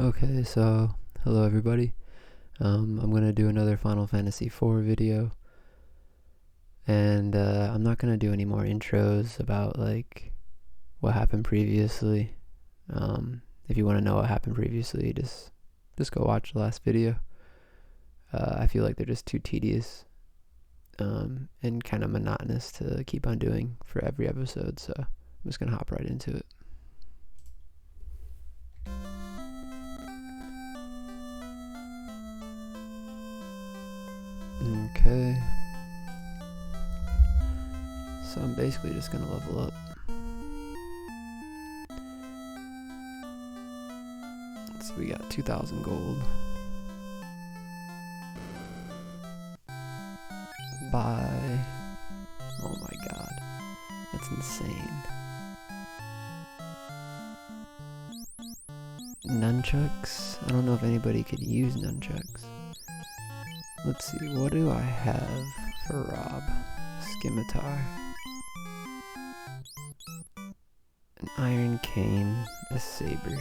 Okay, so hello everybody. I'm gonna do another Final Fantasy IV video, and I'm not gonna do any more intros about like what happened previously. If you want to know what happened previously, just go watch the last video. I feel like they're just too tedious and kind of monotonous to keep on doing for every episode, so I'm just gonna hop right into it. Okay, so I'm basically just gonna level up. So we got 2,000 gold. Buy. Oh my god, that's insane. Nunchucks? I don't know if anybody could use nunchucks. Let's see, what do I have for Rob? Scimitar. An iron cane, a saber.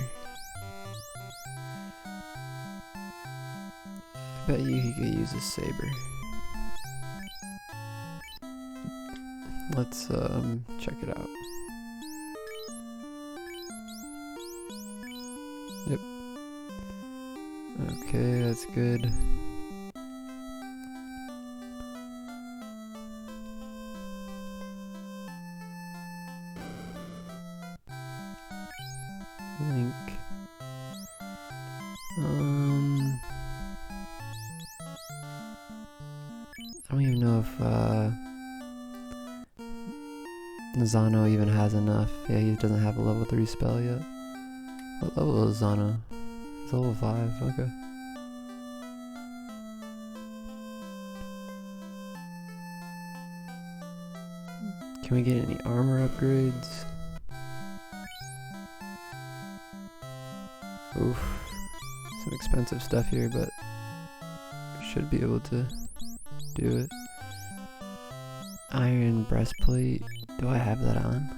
I bet you he could use a saber. Let's check it out. Yep. Okay, that's good. Link. I don't even know if Zano even has enough. Yeah, he doesn't have a level 3 spell yet. What level is Zano? He's level 5, okay. Can we get any armor upgrades? Oof. Some expensive stuff here, but we should be able to do it. Iron breastplate. Do I have that on?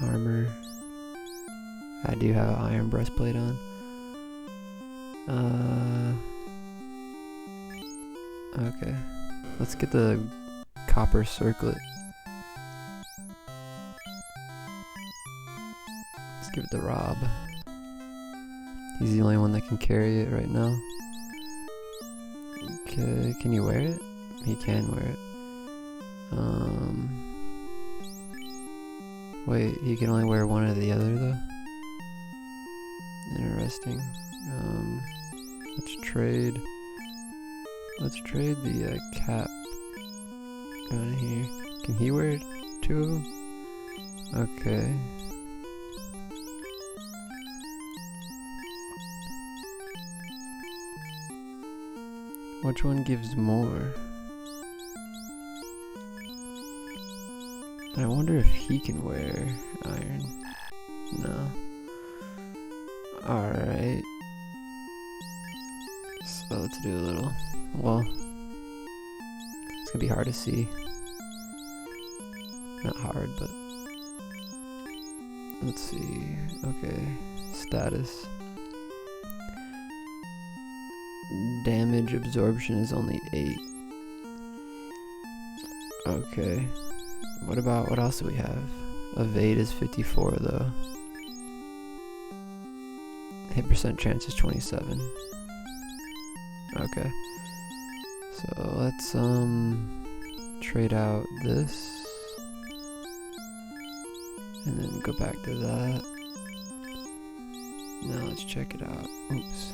Armor. I do have an iron breastplate on. Okay. Let's get the copper circlet. Let's give it to Rob. He's the only one that can carry it right now. Okay, can you wear it? He can wear it. Wait, he can only wear one or the other though? Interesting. Let's trade. Let's trade the cap down here. Can he wear two of them? Okay. Which one gives more? I wonder if he can wear iron. No. Alright. So let's do a little. Well, it's gonna be hard to see. Not hard, but. Let's see. Okay. Status. Damage absorption is only 8. Okay. What else do we have? Evade is 54 though. Hit percent chance is 27. Okay. So let's trade out this. And then go back to that. Now let's check it out. Oops.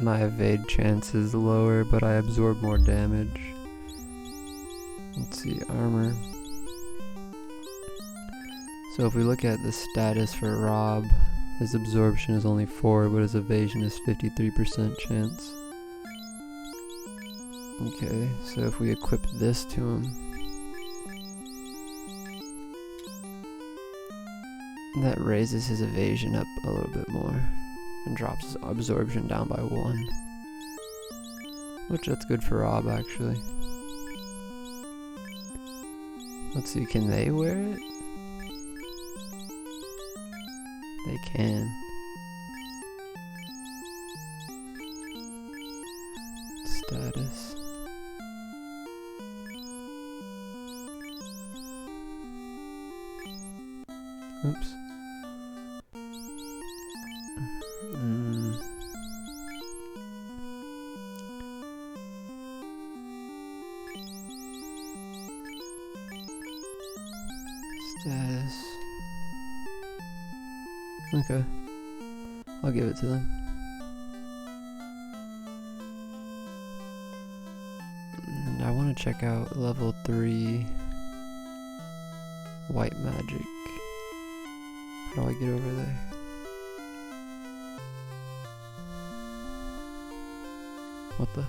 My evade chance is lower, but I absorb more damage. Let's see, armor. So if we look at the status for Rob, his absorption is only 4, but his evasion is 53% chance. Okay, so if we equip this to him, that raises his evasion up a little bit more and drops his absorption down by 1. Which that's good for Rob, actually. Let's see, can they wear it? They can. Status. Oops. Status. Okay. I'll give it to them. And I want to check out level 3 white magic. How do I get over there? What the?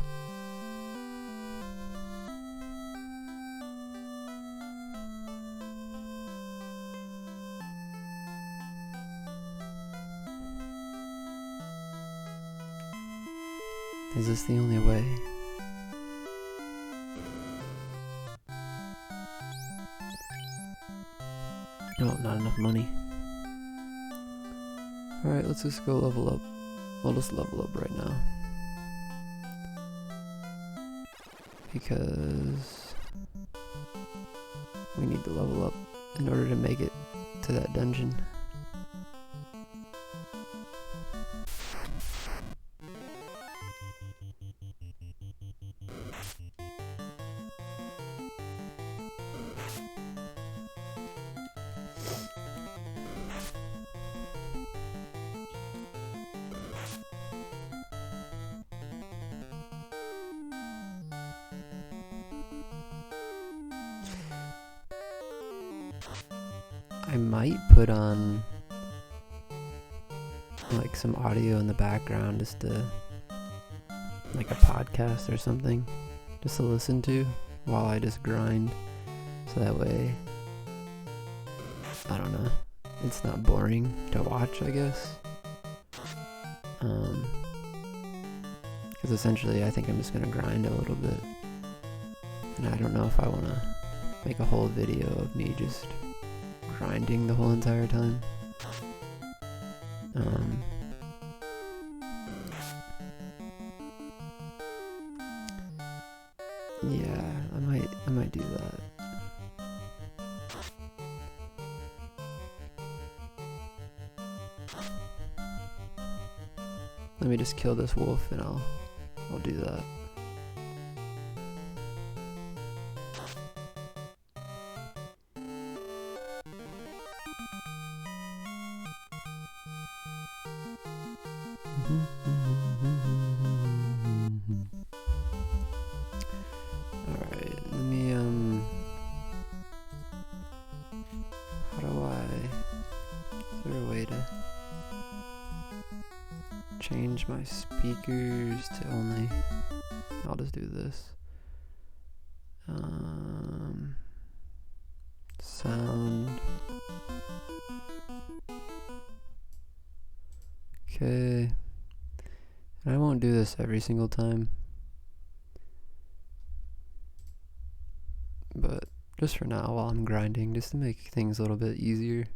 Is this the only way? No, not enough money. Alright, let's just go level up. I'll just level up right now. Because we need to level up in order to make it to that dungeon. I might put on like some audio in the background just to, like a podcast or something, just to listen to while I just grind, so that way, I don't know, it's not boring to watch, I guess. Because essentially I think I'm just gonna grind a little bit, and I don't know if I want to make a whole video of me just grinding the whole entire time. Yeah, I might do that. Let me just kill this wolf and I'll do that. Alright, let me, how do is there a way to change my speakers to only, I'll just do this, sound, okay, and I won't do this every single time, but just for now while I'm grinding, just to make things a little bit easier,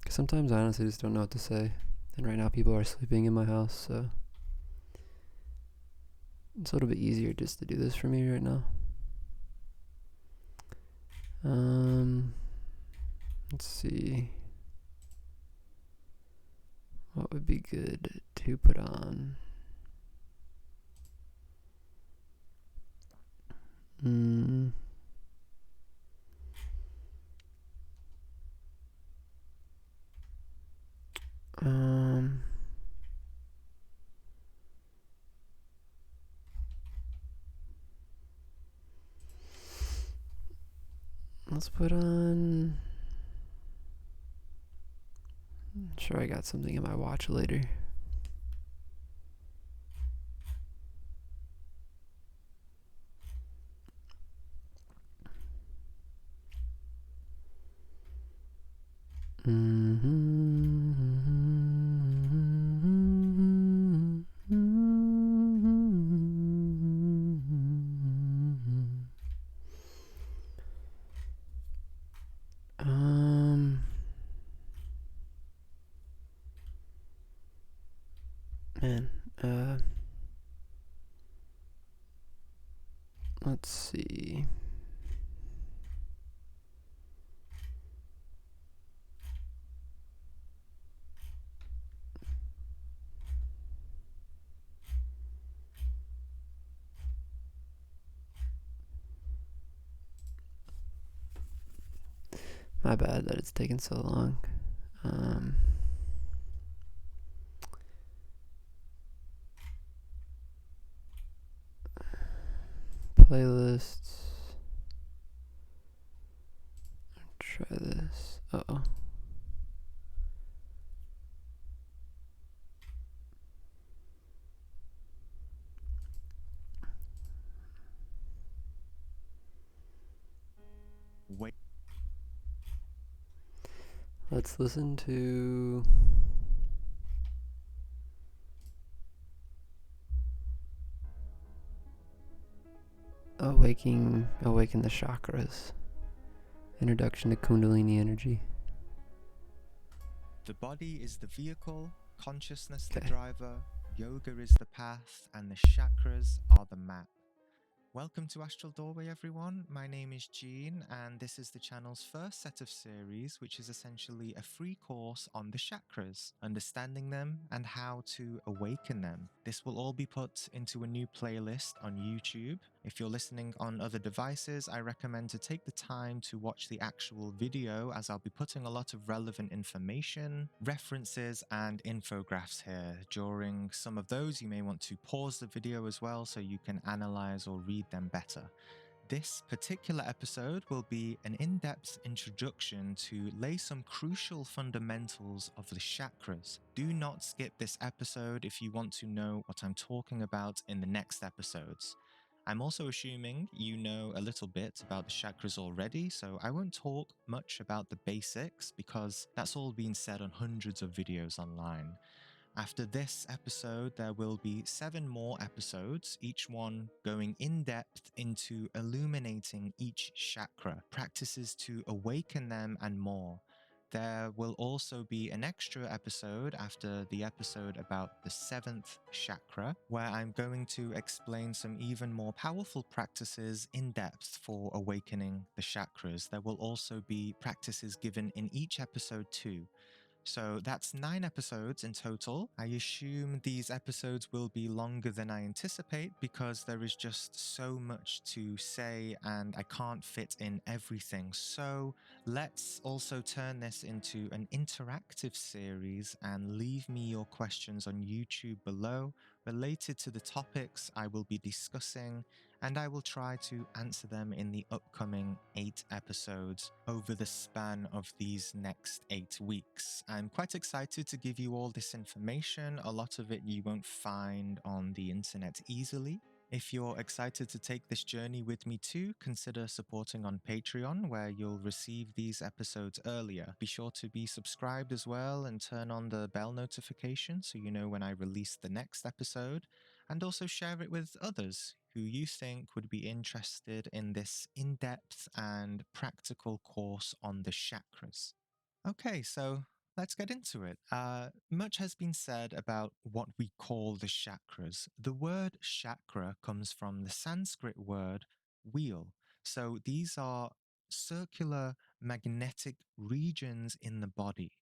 because sometimes I honestly just don't know what to say, and right now people are sleeping in my house, so it's a little bit easier just to do this for me right now. Let's see, what would be good to put on? Let's put on, I'm sure I got something in my watch later. Let's see. My bad that it's taken so long. Playlists. Try this. Uh-oh. Wait. Let's listen to Awaken the Chakras. Introduction to Kundalini Energy. The body is the vehicle, consciousness the Okay. driver, yoga is the path, and the chakras are the map. Welcome to Astral Doorway, everyone. My name is Gene, and this is the channel's first set of series, which is essentially a free course on the chakras, understanding them and how to awaken them. This will all be put into a new playlist on YouTube. If you're listening on other devices, I recommend to take the time to watch the actual video, as I'll be putting a lot of relevant information, references, and infographics here. During some of those, you may want to pause the video as well so you can analyze or read them better. This particular episode will be an in-depth introduction to lay some crucial fundamentals of the chakras. Do not skip this episode if you want to know what I'm talking about in the next episodes. I'm also assuming you know a little bit about the chakras already, so I won't talk much about the basics because that's all been said on hundreds of videos online. After this episode, there will be 7 more episodes, each one going in depth into illuminating each chakra, practices to awaken them, and more. There will also be an extra episode after the episode about the 7th chakra, where I'm going to explain some even more powerful practices in depth for awakening the chakras. There will also be practices given in each episode too. So that's 9 episodes in total. I assume these episodes will be longer than I anticipate because there is just so much to say and I can't fit in everything. So let's also turn this into an interactive series and leave me your questions on YouTube below related to the topics I will be discussing, and I will try to answer them in the upcoming 8 episodes over the span of these next 8 weeks. I'm quite excited to give you all this information. A lot of it you won't find on the internet easily. If you're excited to take this journey with me too, consider supporting on Patreon, where you'll receive these episodes earlier. Be sure to be subscribed as well and turn on the bell notification so you know when I release the next episode, and also share it with others who you think would be interested in this in-depth and practical course on the chakras. Okay, so let's get into it. Much has been said about what we call the chakras. The word chakra comes from the Sanskrit word wheel. So these are circular magnetic regions in the body.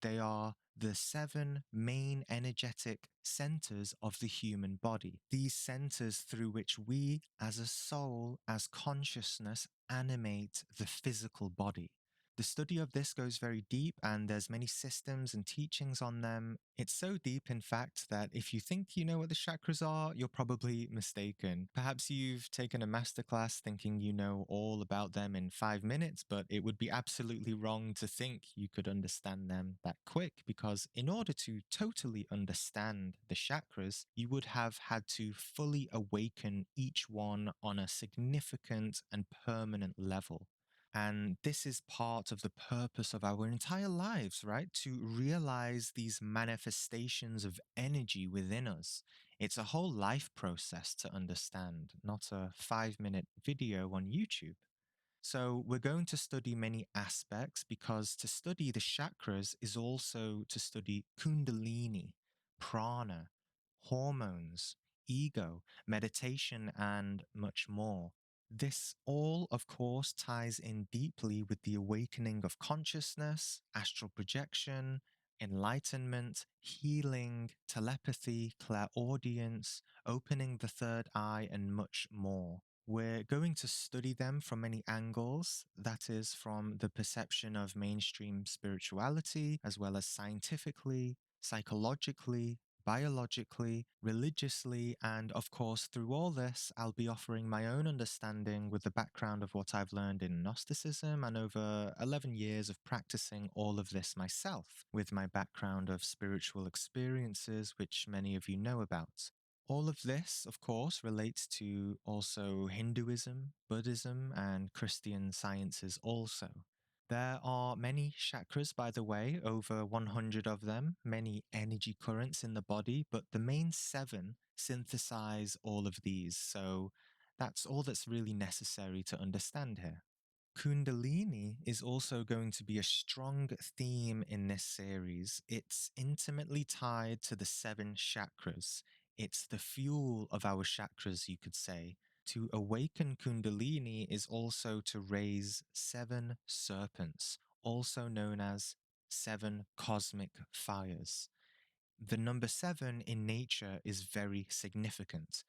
They are the 7 main energetic centers of the human body. These centers through which we, as a soul, as consciousness, animate the physical body. The study of this goes very deep, and there's many systems and teachings on them. It's so deep, in fact, that if you think you know what the chakras are, you're probably mistaken. Perhaps you've taken a masterclass thinking you know all about them in 5 minutes, but it would be absolutely wrong to think you could understand them that quick, because in order to totally understand the chakras, you would have had to fully awaken each one on a significant and permanent level. And this is part of the purpose of our entire lives, right? To realize these manifestations of energy within us. It's a whole life process to understand, not a 5-minute video on YouTube. So, we're going to study many aspects, because to study the chakras is also to study Kundalini, prana, hormones, ego, meditation, and much more. This all, of course, ties in deeply with the awakening of consciousness, astral projection, enlightenment, healing, telepathy, clairaudience, opening the third eye, and much more. We're going to study them from many angles, that is, from the perception of mainstream spirituality, as well as scientifically, psychologically, biologically, religiously, and of course, through all this, I'll be offering my own understanding with the background of what I've learned in Gnosticism and over 11 years of practicing all of this myself, with my background of spiritual experiences, which many of you know about. All of this, of course, relates to also Hinduism, Buddhism, and Christian sciences also. There are many chakras, by the way, over 100 of them, many energy currents in the body, but the main 7 synthesize all of these. So that's all that's really necessary to understand here. Kundalini is also going to be a strong theme in this series. It's intimately tied to the 7 chakras. It's the fuel of our chakras, you could say. To awaken Kundalini is also to raise 7 serpents, also known as 7 cosmic fires. The number 7 in nature is very significant.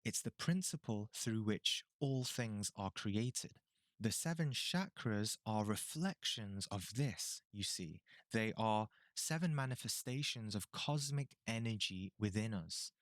It's the principle through which all things are created. The 7 chakras are reflections of this, you see. They are 7 manifestations of cosmic energy within us.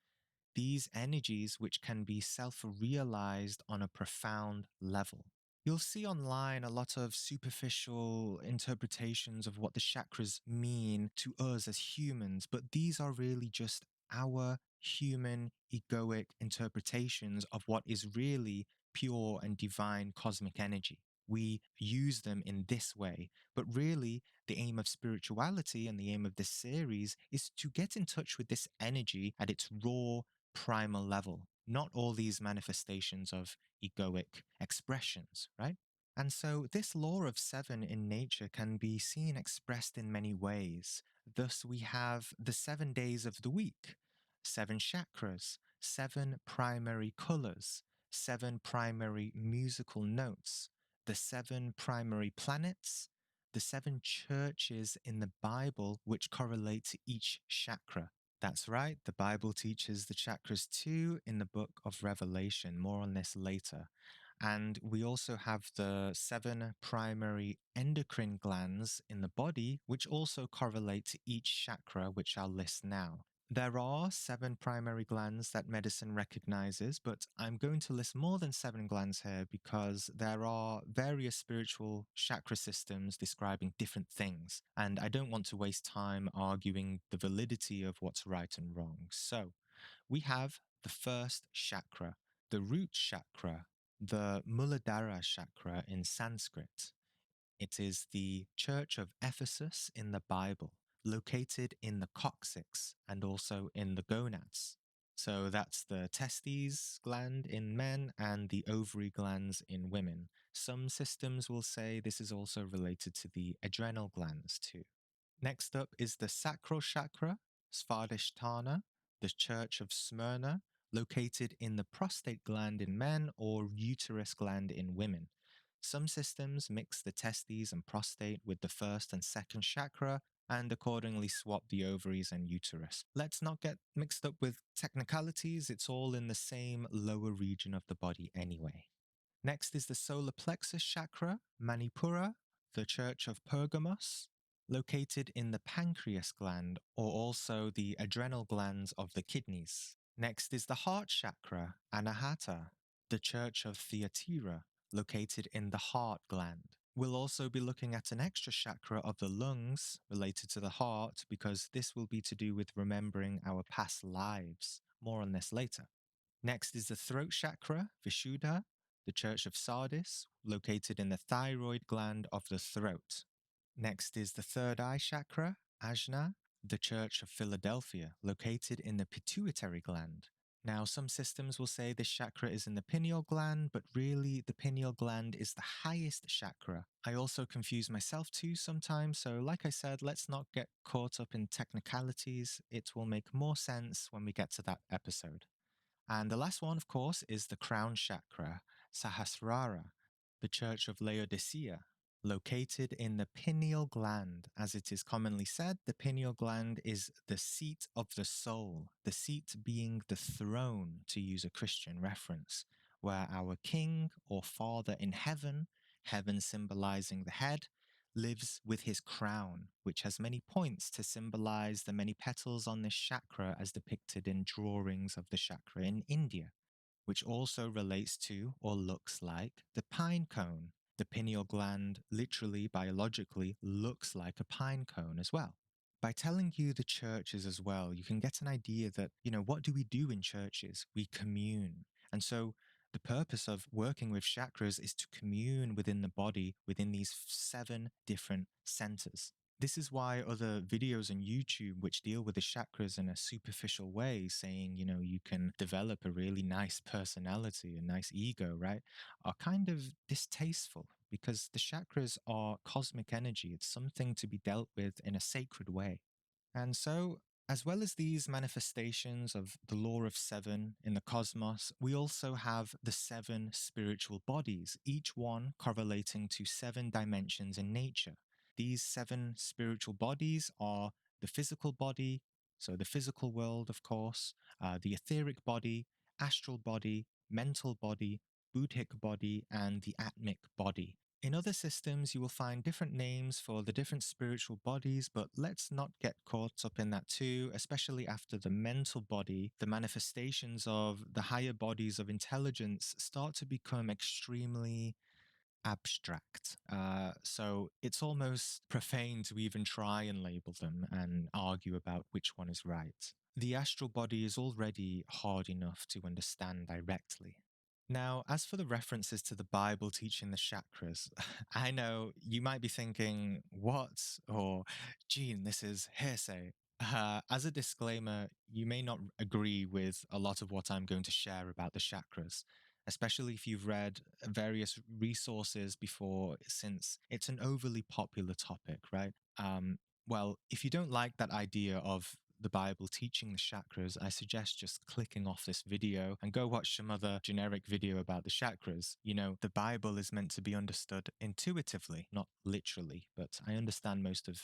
These energies which can be self-realized on a profound level. You'll see online a lot of superficial interpretations of what the chakras mean to us as humans, but these are really just our human egoic interpretations of what is really pure and divine cosmic energy. We use them in this way, but really the aim of spirituality and the aim of this series is to get in touch with this energy at its raw, primal level, not all these manifestations of egoic expressions, right? And so this law of 7 in nature can be seen expressed in many ways. Thus, we have the 7 days of the week, 7 chakras, 7 primary colors, 7 primary musical notes, the 7 primary planets, the 7 churches in the Bible which correlate to each chakra. That's right, the Bible teaches the chakras too in the book of Revelation. More on this later. And we also have the 7 primary endocrine glands in the body, which also correlate to each chakra, which I'll list now. There are 7 primary glands that medicine recognizes, but I'm going to list more than 7 glands here because there are various spiritual chakra systems describing different things, and I don't want to waste time arguing the validity of what's right and wrong. So, we have the first chakra, the root chakra, the Muladhara chakra in Sanskrit. It is the Church of Ephesus in the Bible, located in the coccyx and also in the gonads. So that's the testes gland in men and the ovary glands in women. Some systems will say this is also related to the adrenal glands too. Next up is the sacral chakra, Svadhisthana, the Church of Smyrna, located in the prostate gland in men or uterus gland in women. Some systems mix the testes and prostate with the first and second chakra and accordingly swap the ovaries and uterus. Let's not get mixed up with technicalities, it's all in the same lower region of the body anyway. Next is the solar plexus chakra, Manipura, the Church of Pergamos, located in the pancreas gland or also the adrenal glands of the kidneys. Next is the heart chakra, Anahata, the Church of Thyatira, located in the heart gland. We'll also be looking at an extra chakra of the lungs related to the heart because this will be to do with remembering our past lives. More on this later. Next is the throat chakra, Vishuddha, the Church of Sardis, located in the thyroid gland of the throat. Next is the third eye chakra, Ajna, the Church of Philadelphia, located in the pituitary gland. Now, some systems will say this chakra is in the pineal gland, but really the pineal gland is the highest chakra. I also confuse myself too sometimes, so like I said, let's not get caught up in technicalities. It will make more sense when we get to that episode. And the last one, of course, is the crown chakra, Sahasrara, the Church of Laodicea, located in the pineal gland. As it is commonly said, the pineal gland is the seat of the soul, the seat being the throne, to use a Christian reference, where our King or Father in heaven, heaven symbolizing the head, lives with his crown, which has many points to symbolize the many petals on this chakra as depicted in drawings of the chakra in India, which also relates to or looks like the pine cone. The pineal gland, literally, biologically, looks like a pine cone as well. By telling you the churches as well, you can get an idea that, what do we do in churches? We commune. And so the purpose of working with chakras is to commune within the body within these 7 different centers. This is why other videos on YouTube which deal with the chakras in a superficial way, saying, you can develop a really nice personality, a nice ego, right, are kind of distasteful because the chakras are cosmic energy. It's something to be dealt with in a sacred way. And so, as well as these manifestations of the law of 7 in the cosmos, we also have the 7 spiritual bodies, each one correlating to 7 dimensions in nature. These 7 spiritual bodies are the physical body, so the physical world, of course, the etheric body, astral body, mental body, buddhic body, and the atmic body. In other systems, you will find different names for the different spiritual bodies, but let's not get caught up in that too, especially after the mental body, the manifestations of the higher bodies of intelligence start to become extremely abstract. So it's almost profane to even try and label them and argue about which one is right. The astral body is already hard enough to understand directly. Now, as for the references to the Bible teaching the chakras, I know you might be thinking, what? Or, Gene, this is hearsay. As a disclaimer, you may not agree with a lot of what I'm going to share about the chakras, especially if you've read various resources before, since it's an overly popular topic, right? Well, if you don't like that idea of the Bible teaching the chakras, I suggest just clicking off this video and go watch some other generic video about the chakras. The Bible is meant to be understood intuitively, not literally, but I understand most of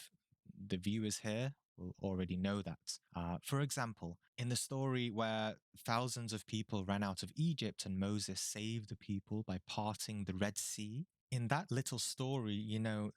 the viewers here will already know that. For example, in the story where thousands of people ran out of Egypt and Moses saved the people by parting the Red Sea, in that little story,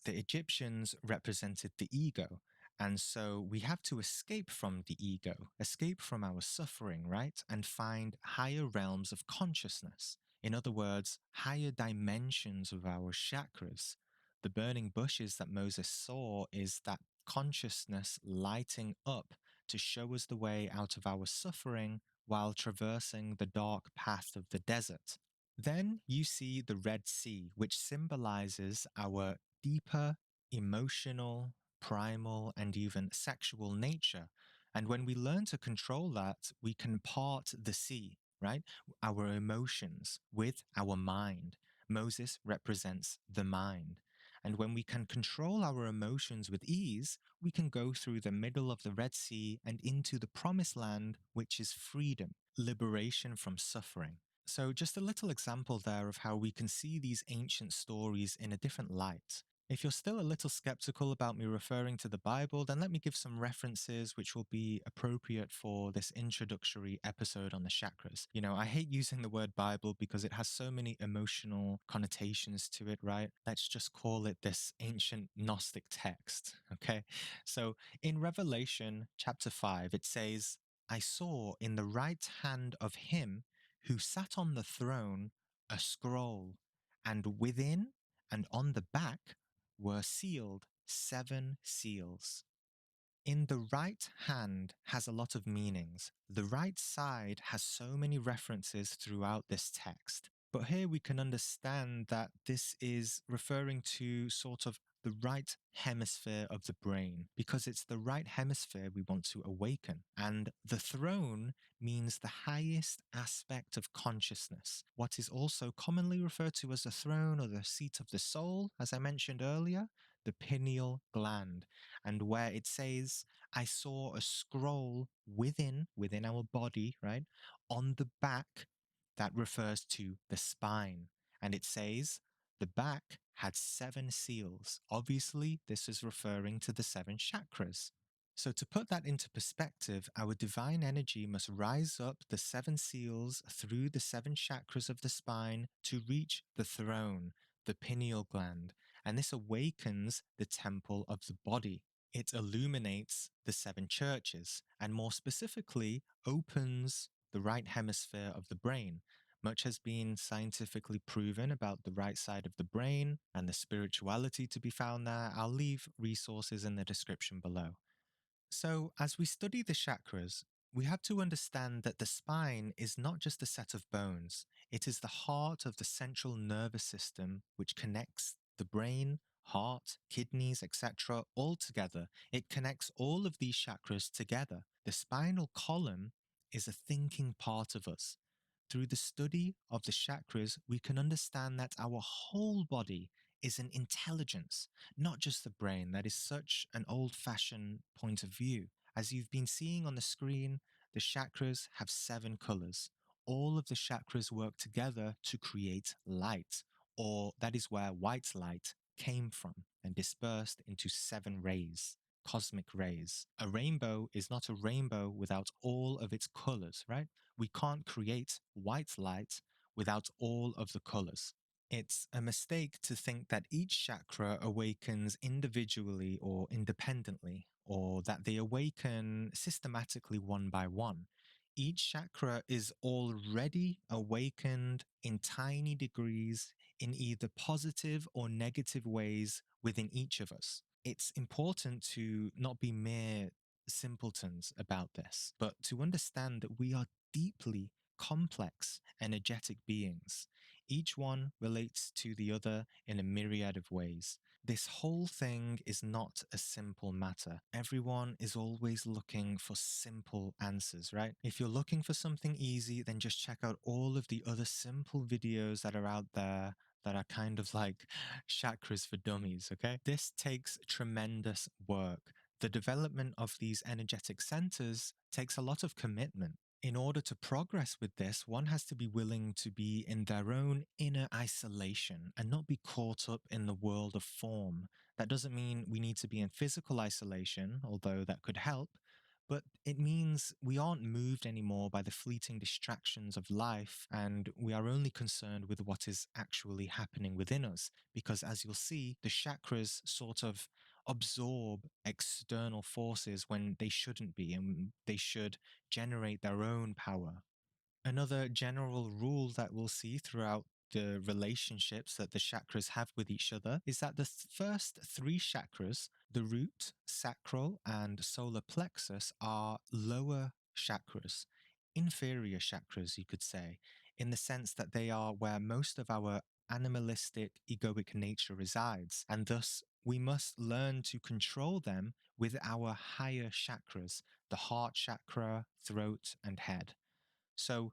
the Egyptians represented the ego. And so we have to escape from the ego, escape from our suffering, right? And find higher realms of consciousness. In other words, higher dimensions of our chakras. The burning bushes that Moses saw is that consciousness lighting up to show us the way out of our suffering while traversing the dark path of the desert. Then you see the Red Sea, which symbolizes our deeper emotional, primal, and even sexual nature. And when we learn to control that, we can part the sea, right? Our emotions with our mind. Moses represents the mind. And when we can control our emotions with ease, we can go through the middle of the Red Sea and into the promised land, which is freedom, liberation from suffering. So, just a little example there of how we can see these ancient stories in a different light. If you're still a little skeptical about me referring to the Bible, then let me give some references which will be appropriate for this introductory episode on the chakras. I hate using the word Bible because it has so many emotional connotations to it, right? Let's just call it this ancient Gnostic text, okay? So in Revelation chapter 5, it says, I saw in the right hand of him who sat on the throne a scroll, and within and on the back were sealed 7 seals. In the right hand has a lot of meanings. The right side has so many references throughout this text. But here we can understand that this is referring to sort of the right hemisphere of the brain, because it's the right hemisphere we want to awaken. And the throne means the highest aspect of consciousness, what is also commonly referred to as the throne or the seat of the soul, as I mentioned earlier, the pineal gland, and where it says, I saw a scroll within our body, right, on the back, that refers to the spine. And it says the back had 7 seals. Obviously, this is referring to the 7 chakras. So, to put that into perspective, our divine energy must rise up the 7 seals through the 7 chakras of the spine to reach the throne, the pineal gland, and this awakens the temple of the body. It illuminates the 7 churches, and more specifically, opens the right hemisphere of the brain. Much has been scientifically proven about the right side of the brain and the spirituality to be found there. I'll leave resources in the description below. So, as we study the chakras, we have to understand that the spine is not just a set of bones, it is the heart of the central nervous system which connects the brain, heart, kidneys, etc. all together. It connects all of these chakras together. The spinal column is a thinking part of us. Through the study of the chakras, we can understand that our whole body is an intelligence, not just the brain. That is such an old-fashioned point of view. As you've been seeing on the screen, the chakras have 7 colors. All of the chakras work together to create light, or that is where white light came from and dispersed into 7 rays, cosmic rays. A rainbow is not a rainbow without all of its colors, right? We can't create white light without all of the colors. It's a mistake to think that each chakra awakens individually or independently, or that they awaken systematically one by one. Each chakra is already awakened in tiny degrees in either positive or negative ways within each of us. It's important to not be mere simpletons about this, but to understand that we are deeply complex, energetic beings. Each one relates to the other in a myriad of ways. This whole thing is not a simple matter. Everyone is always looking for simple answers, right? If you're looking for something easy, then just check out all of the other simple videos that are out there that are kind of like chakras for dummies, okay? This takes tremendous work. The development of these energetic centers takes a lot of commitment. In order to progress with this, one has to be willing to be in their own inner isolation and not be caught up in the world of form. That doesn't mean we need to be in physical isolation, although that could help, but it means we aren't moved anymore by the fleeting distractions of life, and we are only concerned with what is actually happening within us. Because as you'll see, the chakras sort of absorb external forces when they shouldn't be, and they should generate their own power. Another general rule that we'll see throughout the relationships that the chakras have with each other is that the first 3 chakras, the root, sacral, and solar plexus, are lower chakras, inferior chakras, you could say, in the sense that they are where most of our animalistic, egoic nature resides, and thus we must learn to control them with our higher chakras, the heart chakra, throat, and head. So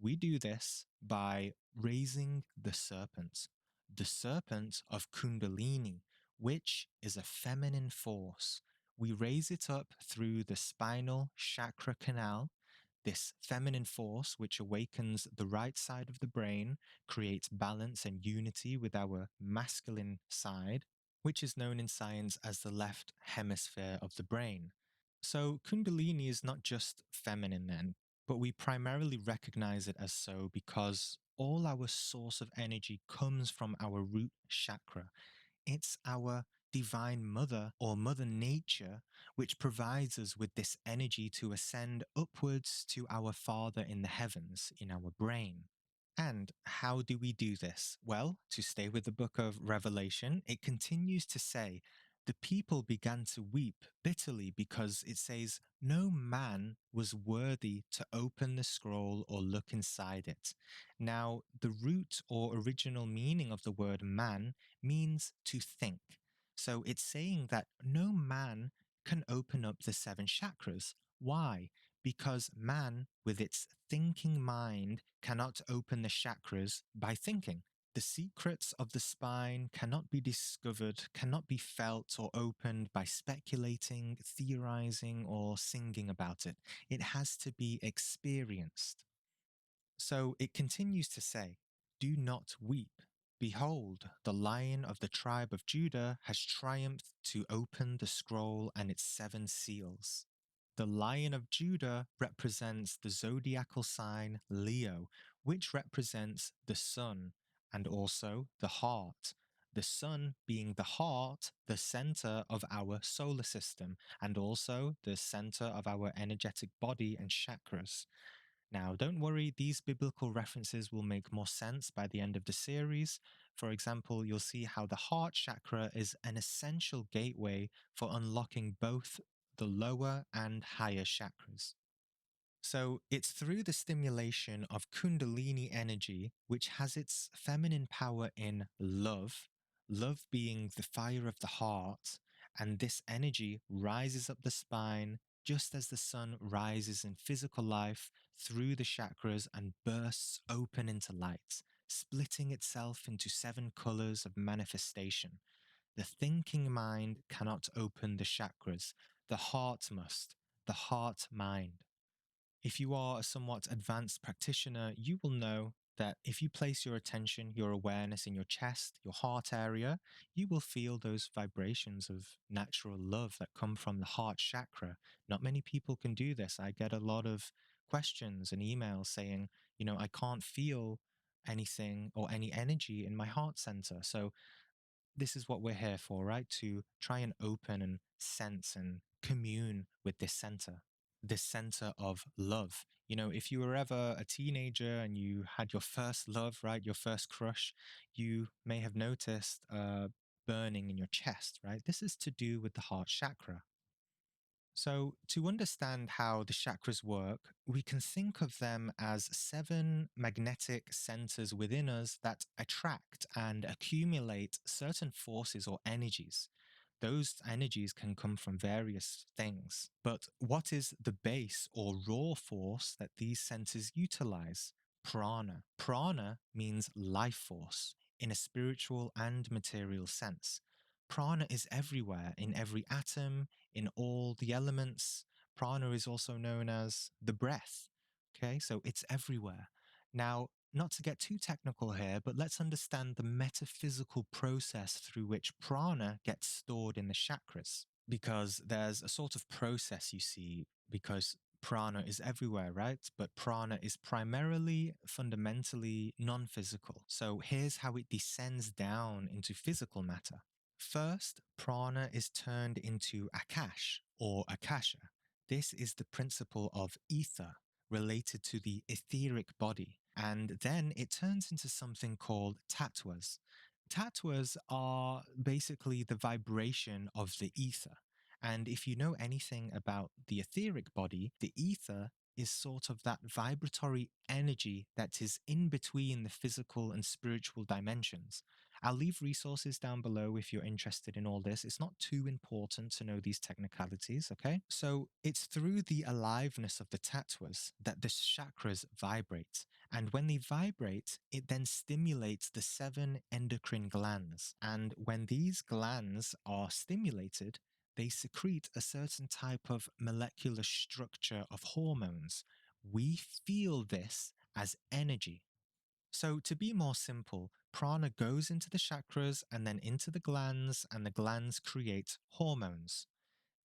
we do this by raising the serpent of Kundalini, which is a feminine force. We raise it up through the spinal chakra canal. This feminine force, which awakens the right side of the brain, creates balance and unity with our masculine side, which is known in science as the left hemisphere of the brain. So, Kundalini is not just feminine then, but we primarily recognize it as so because all our source of energy comes from our root chakra. It's our divine mother or mother nature which provides us with this energy to ascend upwards to our Father in the heavens, in our brain. And how do we do this? Well, to stay with the book of Revelation, it continues to say, the people began to weep bitterly because it says, no man was worthy to open the scroll or look inside it. Now, the root or original meaning of the word man means to think. So it's saying that no man can open up the 7 chakras. Why? Because man, with its thinking mind, cannot open the chakras by thinking. The secrets of the spine cannot be discovered, cannot be felt or opened by speculating, theorizing, or singing about it. It has to be experienced. So it continues to say, do not weep. Behold, the Lion of the tribe of Judah has triumphed to open the scroll and its seven seals. The Lion of Judah represents the zodiacal sign Leo, which represents the sun and also the heart. The sun being the heart, the center of our solar system, and also the center of our energetic body and chakras. Now, don't worry, these biblical references will make more sense by the end of the series. For example, you'll see how the heart chakra is an essential gateway for unlocking both the lower and higher chakras. So it's through the stimulation of Kundalini energy, which has its feminine power in love, love being the fire of the heart, and this energy rises up the spine just as the sun rises in physical life through the chakras and bursts open into light, splitting itself into seven colors of manifestation. The thinking mind cannot open the chakras, the heart must, the heart mind. If you are a somewhat advanced practitioner, you will know that if you place your attention, your awareness in your chest, your heart area, you will feel those vibrations of natural love that come from the heart chakra. Not many people can do this. I get a lot of questions and emails saying, I can't feel anything or any energy in my heart center. So this is what we're here for, right? To try and open and sense and commune with this center of love. If you were ever a teenager and you had your first love, right? Your first crush, you may have noticed burning in your chest, right? This is to do with the heart chakra. So, to understand how the chakras work, we can think of them as seven magnetic centers within us that attract and accumulate certain forces or energies. Those energies can come from various things. But what is the base or raw force that these centers utilize? Prana. Prana means life force in a spiritual and material sense. Prana is everywhere in every atom, in all the elements. Prana is also known as the breath. Okay, so it's everywhere. Now, not to get too technical here, but let's understand the metaphysical process through which prana gets stored in the chakras. Because there's a sort of process you see, because prana is everywhere, right? But prana is primarily, fundamentally non physical. So here's how it descends down into physical matter. First, prana is turned into akash or akasha. This is the principle of ether related to the etheric body. And then it turns into something called tattvas. Tattvas are basically the vibration of the ether. And if you know anything about the etheric body, the ether is sort of that vibratory energy that is in between the physical and spiritual dimensions. I'll leave resources down below if you're interested in all this. It's not too important to know these technicalities, okay? So it's through the aliveness of the tattvas that the chakras vibrate. And when they vibrate, it then stimulates the seven endocrine glands. And when these glands are stimulated, they secrete a certain type of molecular structure of hormones. We feel this as energy. So, to be more simple, prana goes into the chakras and then into the glands create hormones.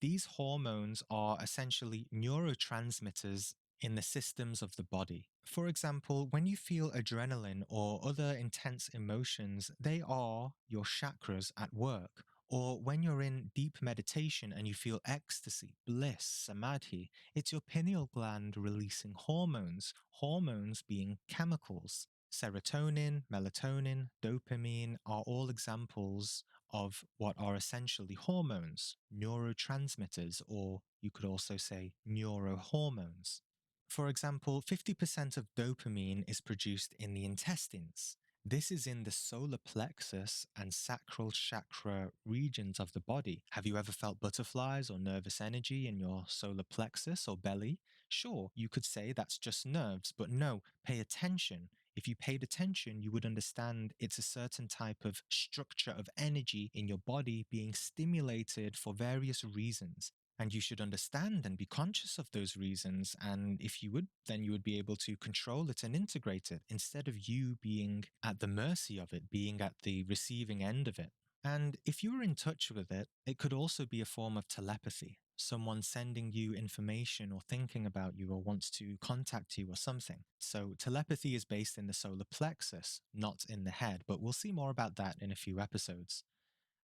These hormones are essentially neurotransmitters in the systems of the body. For example, when you feel adrenaline or other intense emotions, they are your chakras at work. Or when you're in deep meditation and you feel ecstasy, bliss, samadhi, it's your pineal gland releasing hormones, hormones being chemicals. Serotonin, melatonin, dopamine are all examples of what are essentially hormones, neurotransmitters, or you could also say neurohormones. For example, 50% of dopamine is produced in the intestines. This is in the solar plexus and sacral chakra regions of the body. Have you ever felt butterflies or nervous energy in your solar plexus or belly? Sure, you could say that's just nerves, but no, pay attention. If you paid attention, you would understand it's a certain type of structure of energy in your body being stimulated for various reasons. And you should understand and be conscious of those reasons. And if you would, then you would be able to control it and integrate it instead of you being at the mercy of it, being at the receiving end of it. And if you were in touch with it, it could also be a form of telepathy. Someone sending you information or thinking about you or wants to contact you or something. So telepathy is based in the solar plexus, not in the head, but we'll see more about that in a few episodes.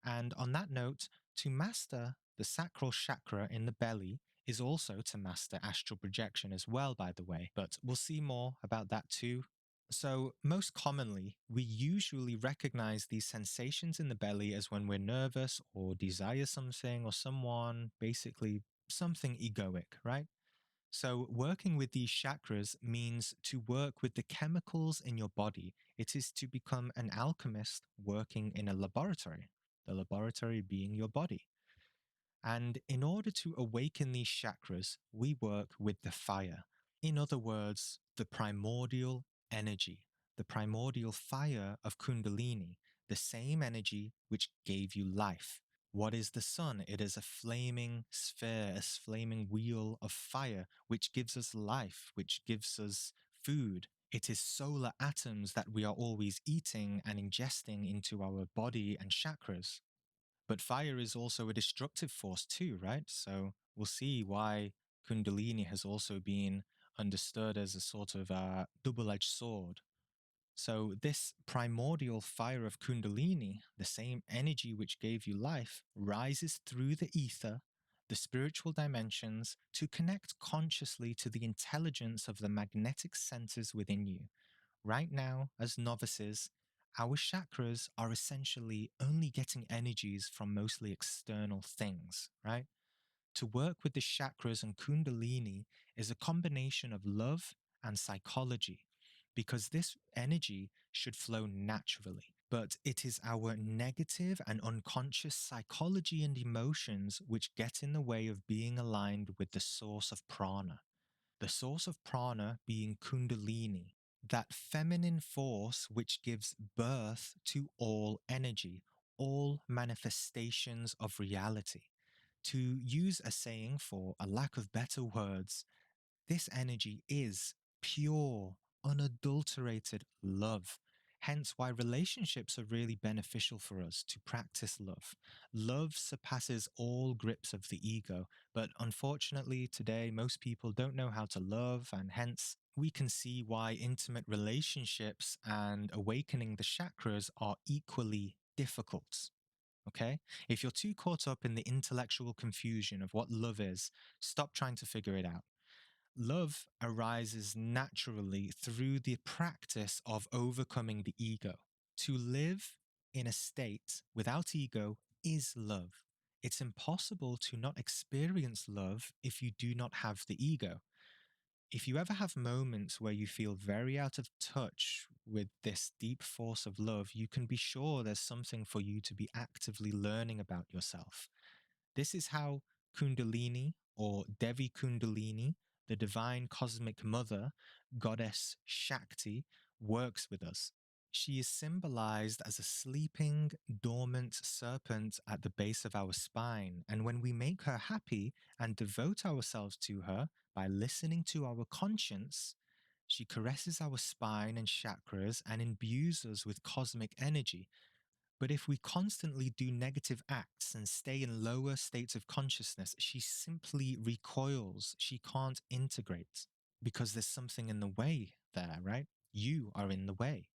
And on that note, to master the sacral chakra in the belly is also to master astral projection as well, by the way, but we'll see more about that too. So, most commonly, we usually recognize these sensations in the belly as when we're nervous or desire something or someone, basically something egoic, right? So, working with these chakras means to work with the chemicals in your body. It is to become an alchemist working in a laboratory, the laboratory being your body. And in order to awaken these chakras, we work with the fire. In other words, the primordial energy, the primordial fire of Kundalini, the same energy which gave you life. What is the sun? It is a flaming sphere, a flaming wheel of fire, which gives us life, which gives us food. It is solar atoms that we are always eating and ingesting into our body and chakras. But fire is also a destructive force too, right? So we'll see why Kundalini has also been understood as a sort of double-edged sword. So this primordial fire of Kundalini, the same energy which gave you life, rises through the ether, the spiritual dimensions, to connect consciously to the intelligence of the magnetic centers within you. Right now, as novices, our chakras are essentially only getting energies from mostly external things, right? To work with the chakras and Kundalini is a combination of love and psychology, because this energy should flow naturally. But it is our negative and unconscious psychology and emotions which get in the way of being aligned with the source of prana. The source of prana being Kundalini, that feminine force which gives birth to all energy, all manifestations of reality. To use a saying for a lack of better words, this energy is pure, unadulterated love. Hence, why relationships are really beneficial for us to practice love. Love surpasses all grips of the ego, but unfortunately, today, most people don't know how to love, and hence, we can see why intimate relationships and awakening the chakras are equally difficult. Okay? If you're too caught up in the intellectual confusion of what love is, stop trying to figure it out. Love arises naturally through the practice of overcoming the ego. To live in a state without ego is love. It's impossible to not experience love if you do not have the ego. If you ever have moments where you feel very out of touch with this deep force of love, you can be sure there's something for you to be actively learning about yourself. This is how Kundalini or Devi Kundalini, the divine cosmic mother, goddess Shakti, works with us. She is symbolized as a sleeping, dormant serpent at the base of our spine. And when we make her happy and devote ourselves to her by listening to our conscience, she caresses our spine and chakras and imbues us with cosmic energy. But if we constantly do negative acts and stay in lower states of consciousness, she simply recoils. She can't integrate because there's something in the way there, right? You are in the way.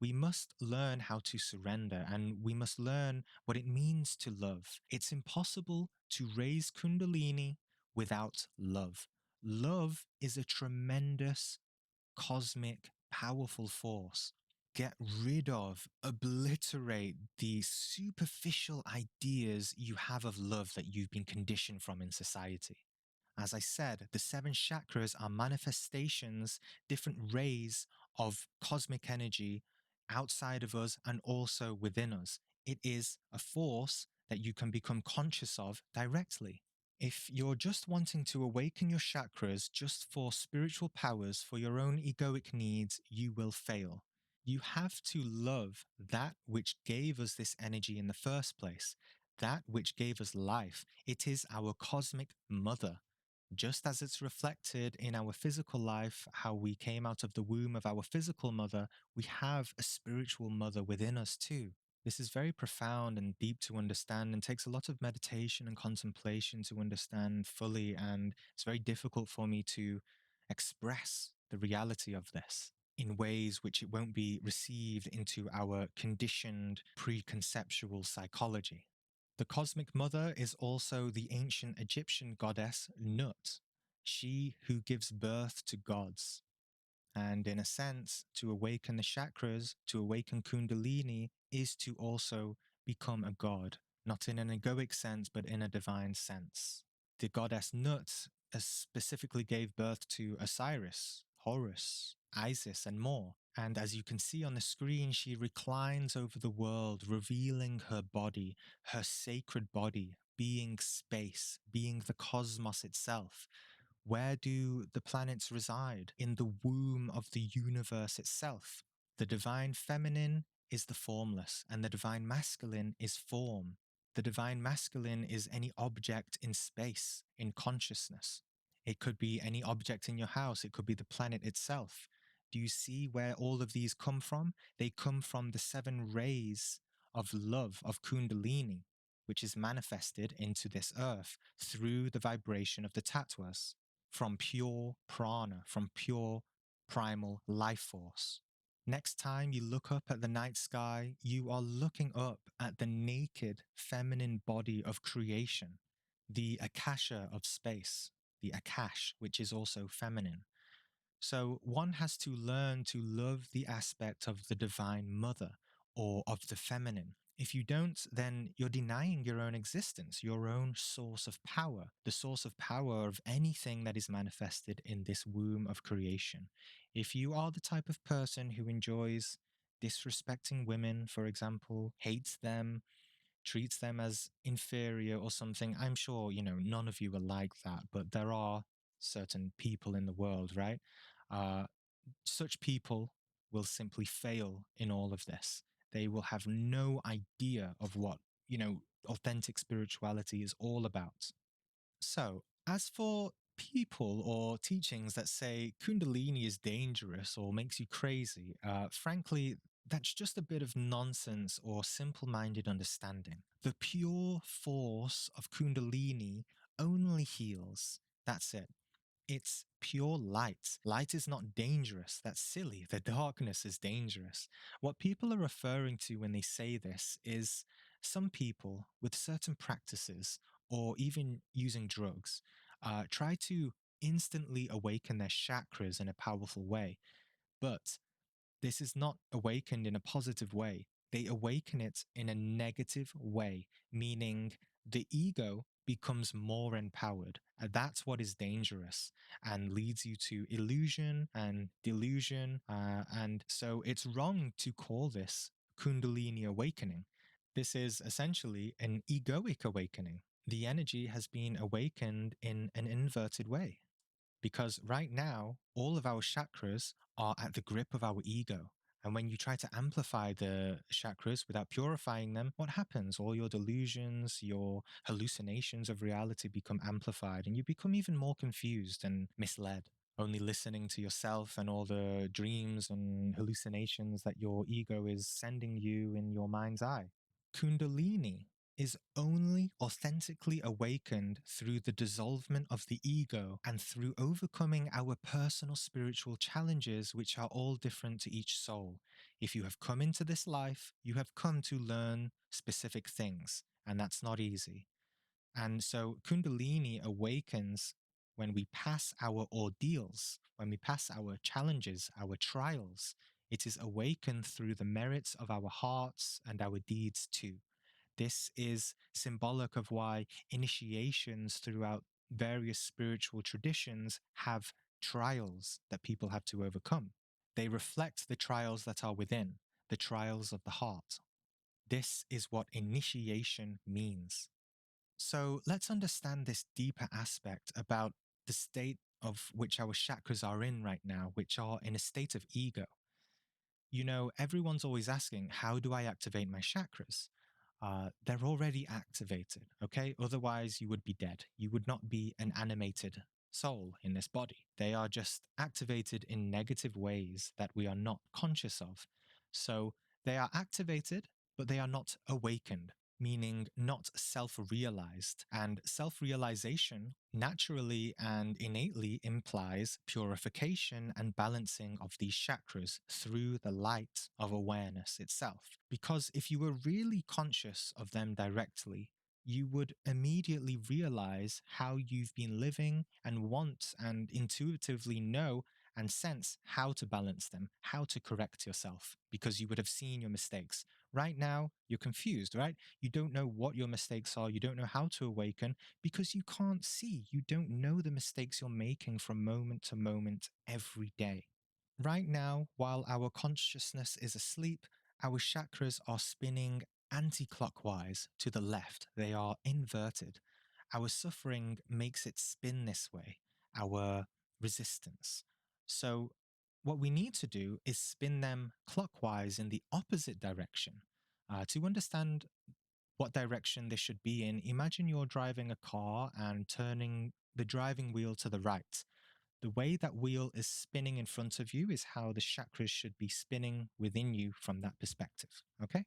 We must learn how to surrender, and we must learn what it means to love. It's impossible to raise Kundalini without love. Love is a tremendous, cosmic, powerful force. Get rid of, obliterate the superficial ideas you have of love that you've been conditioned from in society. As I said, the seven chakras are manifestations, different rays of cosmic energy outside of us and also within us. It is a force that you can become conscious of directly. If you're just wanting to awaken your chakras just for spiritual powers, for your own egoic needs, you will fail. You have to love that which gave us this energy in the first place. that which gave us life. It is our cosmic mother. Just as it's reflected in our physical life, how we came out of the womb of our physical mother, we have a spiritual mother within us too. This is very profound and deep to understand and takes a lot of meditation and contemplation to understand fully. And it's very difficult for me to express the reality of this in ways which it won't be received into our conditioned preconceptual psychology. The cosmic mother is also the ancient Egyptian goddess Nut, she who gives birth to gods. And in a sense, to awaken the chakras, to awaken Kundalini, is to also become a god, not in an egoic sense, but in a divine sense. The goddess Nut specifically gave birth to Osiris, Horus, Isis, and more. And as you can see on the screen, she reclines over the world, revealing her body, her sacred body, being space, being the cosmos itself. Where do the planets reside? In the womb of the universe itself. The divine feminine is the formless, and the divine masculine is form. The divine masculine is any object in space, in consciousness. It could be any object in your house, it could be the planet itself. Do you see where all of these come from? They come from the 7 rays of love, of Kundalini, which is manifested into this earth through the vibration of the tattvas, from pure prana, from pure primal life force. Next time you look up at the night sky, you are looking up at the naked feminine body of creation, the akasha of space, the akash, which is also feminine. So one has to learn to love the aspect of the divine mother or of the feminine. If you don't, then you're denying your own existence, your own source of power, the source of power of anything that is manifested in this womb of creation. If you are the type of person who enjoys disrespecting women, for example, hates them, treats them as inferior or something, I'm sure, none of you are like that, but there are certain people in the world, right? Uh, Such people will simply fail in all of this. They will have no idea of what, authentic spirituality is all about. So, as for people or teachings that say Kundalini is dangerous or makes you crazy, frankly, that's just a bit of nonsense or simple minded understanding. The pure force of Kundalini only heals. That's it. It's pure light. Light is not dangerous. That's silly. The darkness is dangerous. What people are referring to when they say this is some people with certain practices or even using drugs try to instantly awaken their chakras in a powerful way. But this is not awakened in a positive way. They awaken it in a negative way, meaning the ego becomes more empowered. And that's what is dangerous and leads you to illusion and delusion. And so it's wrong to call this Kundalini awakening. This is essentially an egoic awakening. The energy has been awakened in an inverted way. Because right now, all of our chakras are at the grip of our ego. And when you try to amplify the chakras without purifying them, what happens? All your delusions, your hallucinations of reality become amplified, and you become even more confused and misled, only listening to yourself and all the dreams and hallucinations that your ego is sending you in your mind's eye. Kundalini is only authentically awakened through the dissolvement of the ego and through overcoming our personal spiritual challenges, which are all different to each soul. If you have come into this life, you have come to learn specific things, and that's not easy. And so Kundalini awakens when we pass our ordeals, when we pass our challenges, our trials. It is awakened through the merits of our hearts and our deeds too. This is symbolic of why initiations throughout various spiritual traditions have trials that people have to overcome. They reflect the trials that are within, the trials of the heart. This is what initiation means. So let's understand this deeper aspect about the state of which our chakras are in right now, which are in a state of ego. Everyone's always asking, how do I activate my chakras? they're already activated, okay? Otherwise, you would be dead. You would not be an animated soul in this body. They are just activated in negative ways that we are not conscious of. So they are activated, but they are not awakened, meaning not self realized. And self realization naturally and innately implies purification and balancing of these chakras through the light of awareness itself. Because if you were really conscious of them directly, you would immediately realize how you've been living and want and intuitively know and sense how to balance them, how to correct yourself, because you would have seen your mistakes. Right now, you're confused, right? You don't know what your mistakes are. You don't know how to awaken because you can't see. You don't know the mistakes you're making from moment to moment every day. Right now, while our consciousness is asleep, our chakras are spinning anti clockwise to the left. They are inverted. Our suffering makes it spin this way, our resistance. So, what we need to do is spin them clockwise in the opposite direction. To understand what direction this should be in, imagine you're driving a car and turning the driving wheel to the right. The way that wheel is spinning in front of you is how the chakras should be spinning within you from that perspective. Okay?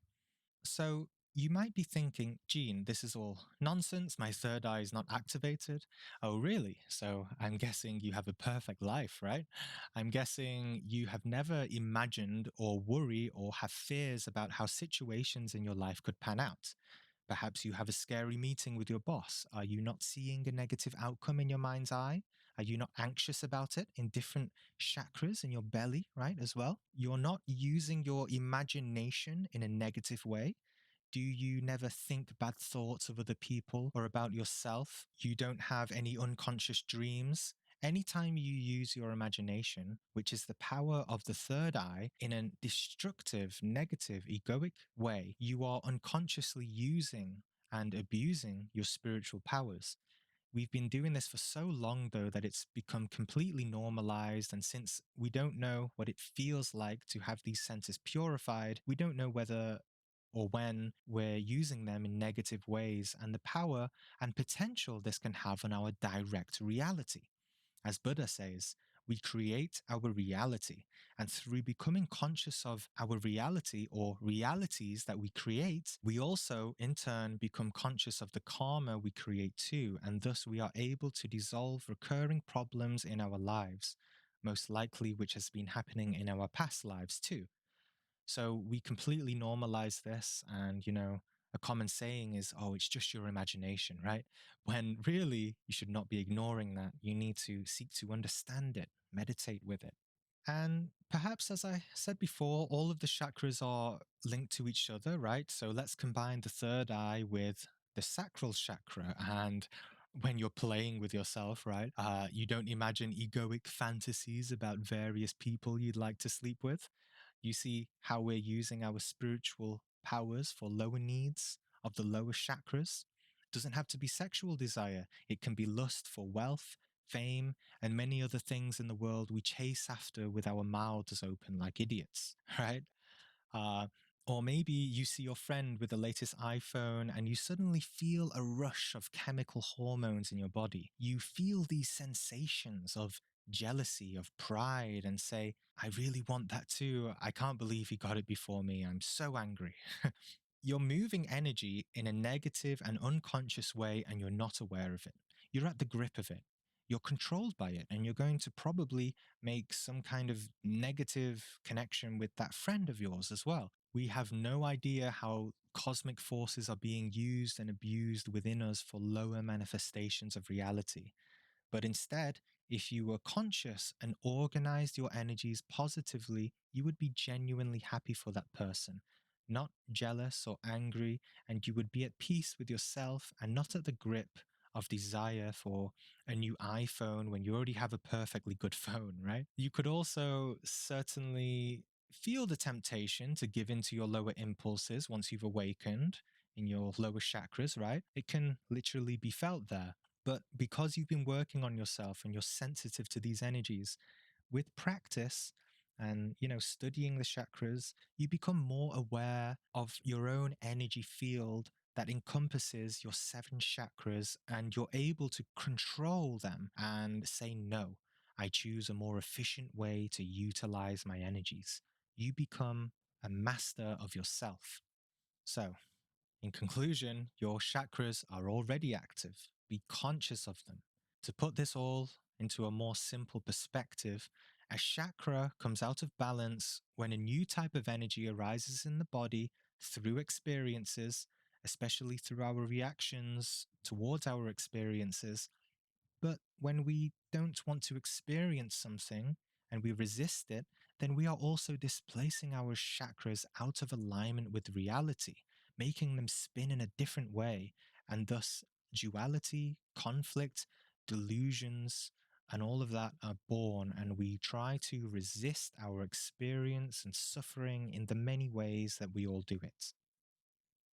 So you might be thinking, Gene, this is all nonsense. My third eye is not activated. Oh, really? So I'm guessing you have a perfect life, right? I'm guessing you have never imagined or worry or have fears about how situations in your life could pan out. Perhaps you have a scary meeting with your boss. Are you not seeing a negative outcome in your mind's eye? Are you not anxious about it in different chakras in your belly, right? As well. You're not using your imagination in a negative way. Do you never think bad thoughts of other people or about yourself? You don't have any unconscious dreams? Anytime you use your imagination, which is the power of the third eye, in a destructive, negative, egoic way, you are unconsciously using and abusing your spiritual powers. We've been doing this for so long, though, that it's become completely normalized. And since we don't know what it feels like to have these senses purified, we don't know whether or when we're using them in negative ways and the power and potential this can have on our direct reality. As Buddha says, we create our reality, and through becoming conscious of our reality or realities that we create, we also in turn become conscious of the karma we create too, and thus we are able to dissolve recurring problems in our lives, most likely which has been happening in our past lives too. So we completely normalize this. And, a common saying is, oh, it's just your imagination, right? When really you should not be ignoring that. You need to seek to understand it, meditate with it. And perhaps, as I said before, all of the chakras are linked to each other, right? So let's combine the third eye with the sacral chakra. And when you're playing with yourself, right, you don't imagine egoic fantasies about various people you'd like to sleep with. You see how we're using our spiritual powers for lower needs of the lower chakras. It doesn't have to be sexual desire. It can be lust for wealth, fame, and many other things in the world we chase after with our mouths open like idiots, right? Uh, or maybe you see your friend with the latest iPhone and you suddenly feel a rush of chemical hormones in your body. You feel these sensations of jealousy, of pride, and say, I really want that too. I can't believe he got it before me. I'm so angry. You're moving energy in a negative and unconscious way, and you're not aware of it. You're at the grip of it. You're controlled by it, and you're going to probably make some kind of negative connection with that friend of yours as well. We have no idea how cosmic forces are being used and abused within us for lower manifestations of reality. But instead, if you were conscious and organized your energies positively, you would be genuinely happy for that person, not jealous or angry, and you would be at peace with yourself and not at the grip of desire for a new iPhone when you already have a perfectly good phone, right? You could also certainly feel the temptation to give in to your lower impulses once you've awakened in your lower chakras, right? It can literally be felt there. But because you've been working on yourself and you're sensitive to these energies, with practice And, studying the chakras, you become more aware of your own energy field that encompasses your 7 chakras, and you're able to control them and say, no, I choose a more efficient way to utilize my energies. You become a master of yourself. So, in conclusion, your chakras are already active. Be conscious of them. To put this all into a more simple perspective, a chakra comes out of balance when a new type of energy arises in the body through experiences, especially through our reactions towards our experiences. But when we don't want to experience something and we resist it, then we are also displacing our chakras out of alignment with reality, making them spin in a different way. And thus, duality, conflict, delusions, and all of that are born. And we try to resist our experience and suffering in the many ways that we all do it.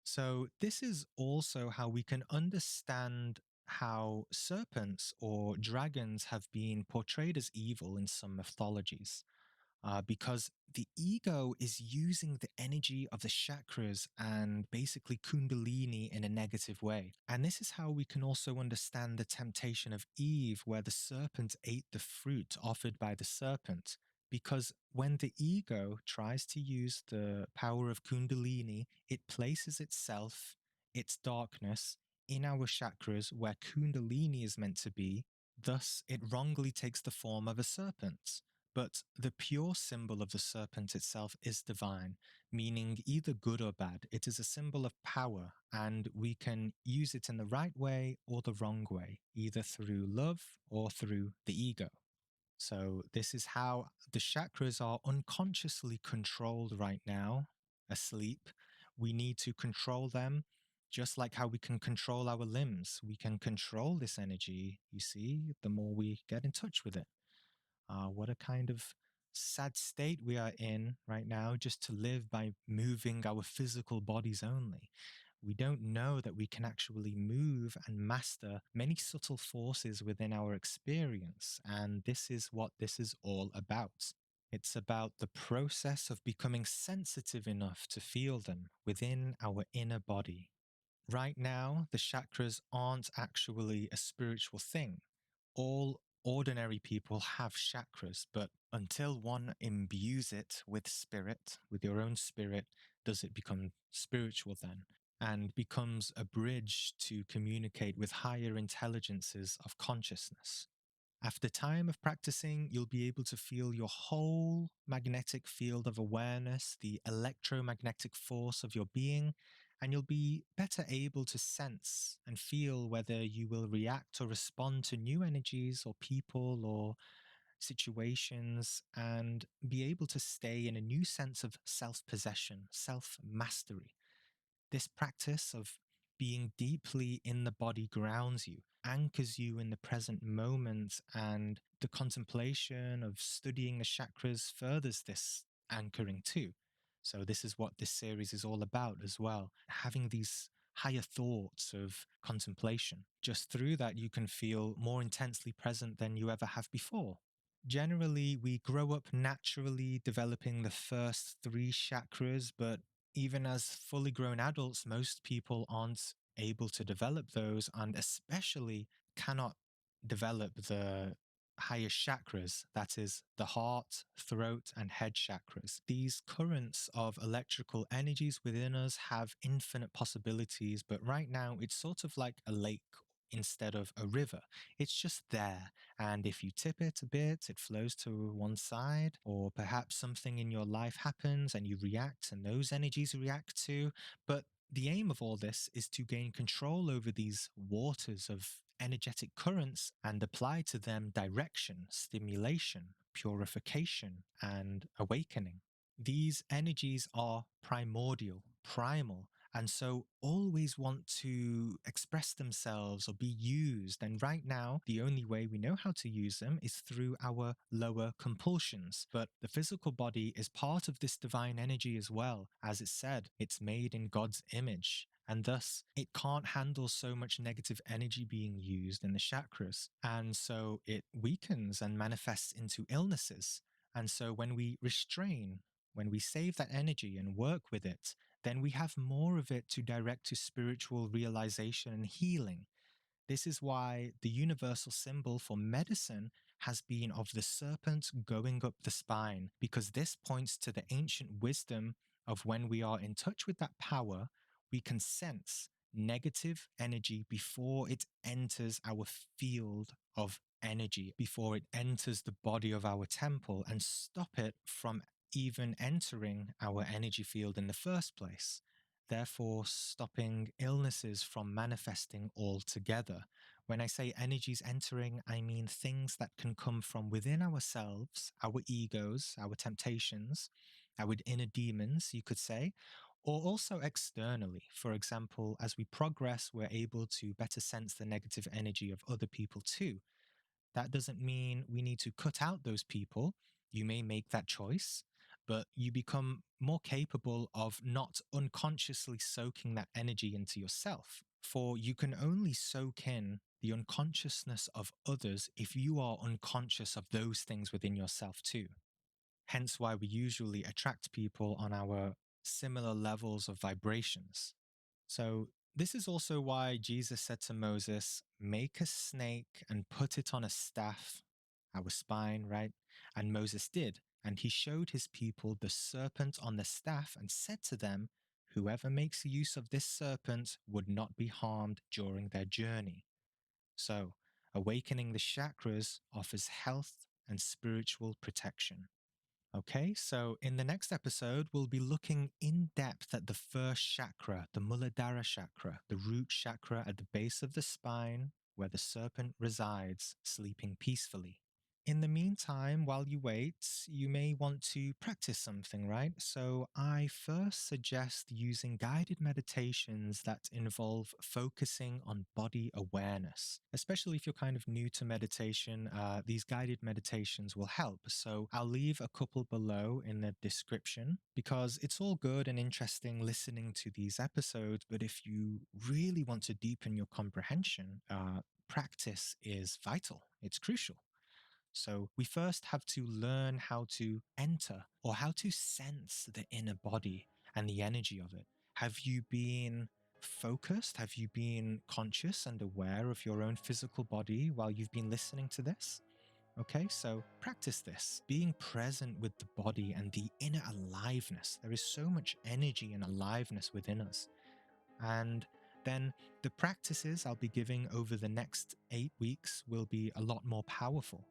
So, this is also how we can understand how serpents or dragons have been portrayed as evil in some mythologies, because the ego is using the energy of the chakras and basically Kundalini in a negative way. And this is how we can also understand the temptation of Eve, where the serpent ate the fruit offered by the serpent. Because when the ego tries to use the power of Kundalini, it places itself, its darkness, in our chakras where Kundalini is meant to be. Thus, it wrongly takes the form of a serpent. But the pure symbol of the serpent itself is divine, meaning either good or bad. It is a symbol of power, and we can use it in the right way or the wrong way, either through love or through the ego. So, this is how the chakras are unconsciously controlled right now, asleep. We need to control them just like how we can control our limbs. We can control this energy, you see, the more we get in touch with it. What a kind of sad state we are in right now, just to live by moving our physical bodies only. We don't know that we can actually move and master many subtle forces within our experience. And this is what this is all about. It's about the process of becoming sensitive enough to feel them within our inner body. Right now, the chakras aren't actually a spiritual thing. All ordinary people have chakras, but until one imbues it with spirit, with your own spirit, does it become spiritual then, and becomes a bridge to communicate with higher intelligences of consciousness. After time of practicing, you'll be able to feel your whole magnetic field of awareness, the electromagnetic force of your being, and you'll be better able to sense and feel whether you will react or respond to new energies or people or situations, and be able to stay in a new sense of self-possession, self-mastery. This practice of being deeply in the body grounds you, anchors you in the present moment, and the contemplation of studying the chakras furthers this anchoring too. So, this is what this series is all about as well, having these higher thoughts of contemplation. Just through that, you can feel more intensely present than you ever have before. Generally, we grow up naturally developing the first 3 chakras, but even as fully grown adults, most people aren't able to develop those, and especially cannot develop the higher chakras, that is, the heart, throat, and head chakras. These currents of electrical energies within us have infinite possibilities, but right now it's sort of like a lake instead of a river. It's just there. And if you tip it a bit, it flows to one side, or perhaps something in your life happens and you react and those energies react too. But the aim of all this is to gain control over these waters of energetic currents and apply to them direction, stimulation, purification, and awakening. These energies are primordial, primal, and so always want to express themselves or be used. And right now, the only way we know how to use them is through our lower compulsions. But the physical body is part of this divine energy as well. As it said, it's made in God's image. And thus, it can't handle so much negative energy being used in the chakras. And so it weakens and manifests into illnesses. And so when we restrain, when we save that energy and work with it, then we have more of it to direct to spiritual realization and healing. This is why the universal symbol for medicine has been of the serpent going up the spine, because this points to the ancient wisdom of when we are in touch with that power, we can sense negative energy before it enters our field of energy, before it enters the body of our temple, and stop it from even entering our energy field in the first place, therefore stopping illnesses from manifesting altogether. When I say energies entering, I mean things that can come from within ourselves, our egos, our temptations, our inner demons, you could say, or also externally. For example, as we progress, we're able to better sense the negative energy of other people too. That doesn't mean we need to cut out those people. You may make that choice, but you become more capable of not unconsciously soaking that energy into yourself. For you can only soak in the unconsciousness of others if you are unconscious of those things within yourself too. Hence why we usually attract people on our similar levels of vibrations. So, this is also why Jesus said to Moses, make a snake and put it on a staff, our spine, right? And Moses did. And he showed his people the serpent on the staff and said to them, whoever makes use of this serpent would not be harmed during their journey. So, awakening the chakras offers health and spiritual protection. Okay, so in the next episode, we'll be looking in depth at the first chakra, the Muladhara chakra, the root chakra at the base of the spine, where the serpent resides, sleeping peacefully. In the meantime, while you wait, you may want to practice something, right? So I first suggest using guided meditations that involve focusing on body awareness. Especially if you're kind of new to meditation, these guided meditations will help. So I'll leave a couple below in the description, because it's all good and interesting listening to these episodes, but if you really want to deepen your comprehension, practice is vital. It's crucial. So we first have to learn how to enter, or how to sense the inner body and the energy of it. Have you been focused? Have you been conscious and aware of your own physical body while you've been listening to this? Okay, so practice this, being present with the body and the inner aliveness. There is so much energy and aliveness within us. And then the practices I'll be giving over the next 8 weeks will be a lot more powerful.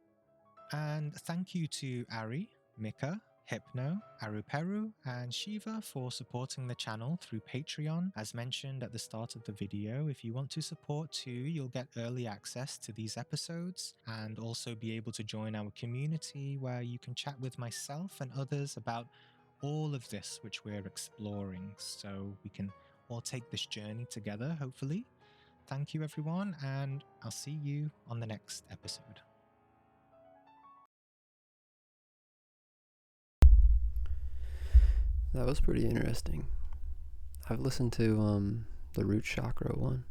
And thank you to Ari, Mika, Hypno, Aruperu, and Shiva for supporting the channel through Patreon. As mentioned at the start of the video, if you want to support too, you'll get early access to these episodes and also be able to join our community where you can chat with myself and others about all of this which we're exploring, so we can all take this journey together, hopefully. Thank you, everyone, and I'll see you on the next episode. That was pretty interesting. I've listened to the root chakra one.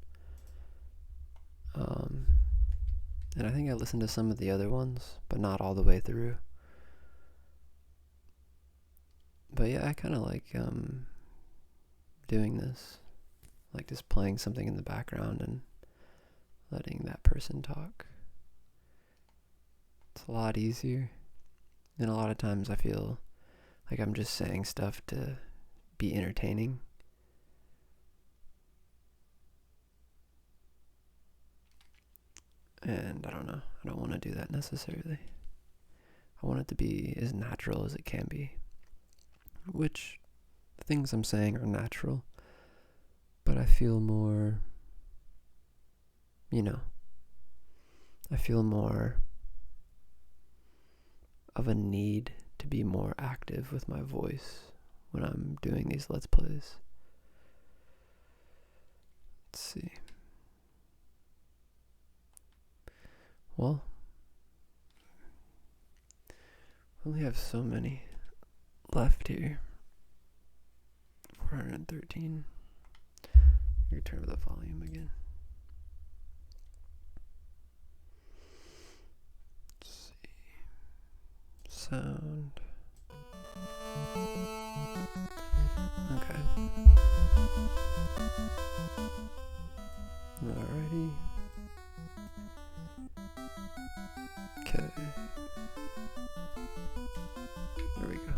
And I think I listened to some of the other ones, but not all the way through. But yeah, I kind of like doing this. Like just playing something in the background and letting that person talk. It's a lot easier. And a lot of times I feel like I'm just saying stuff to be entertaining. And I don't know. I don't want to do that necessarily. I want it to be as natural as it can be. Which the things I'm saying are natural. But I feel more, I feel more of a need to be more active with my voice when I'm doing these Let's Plays. Let's see. Well, we only have so many left here. 413. You turn up the volume again. Let's see. sound. Okay. Alrighty. Okay. There we go.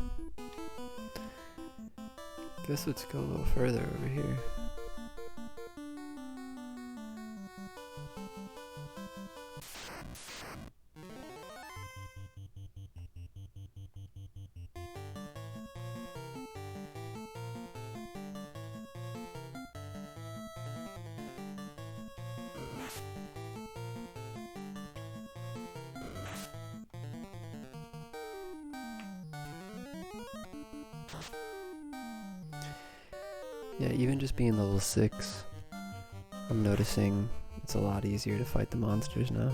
Guess let's go a little further over here. Yeah, even just being level 6, I'm noticing it's a lot easier to fight the monsters now.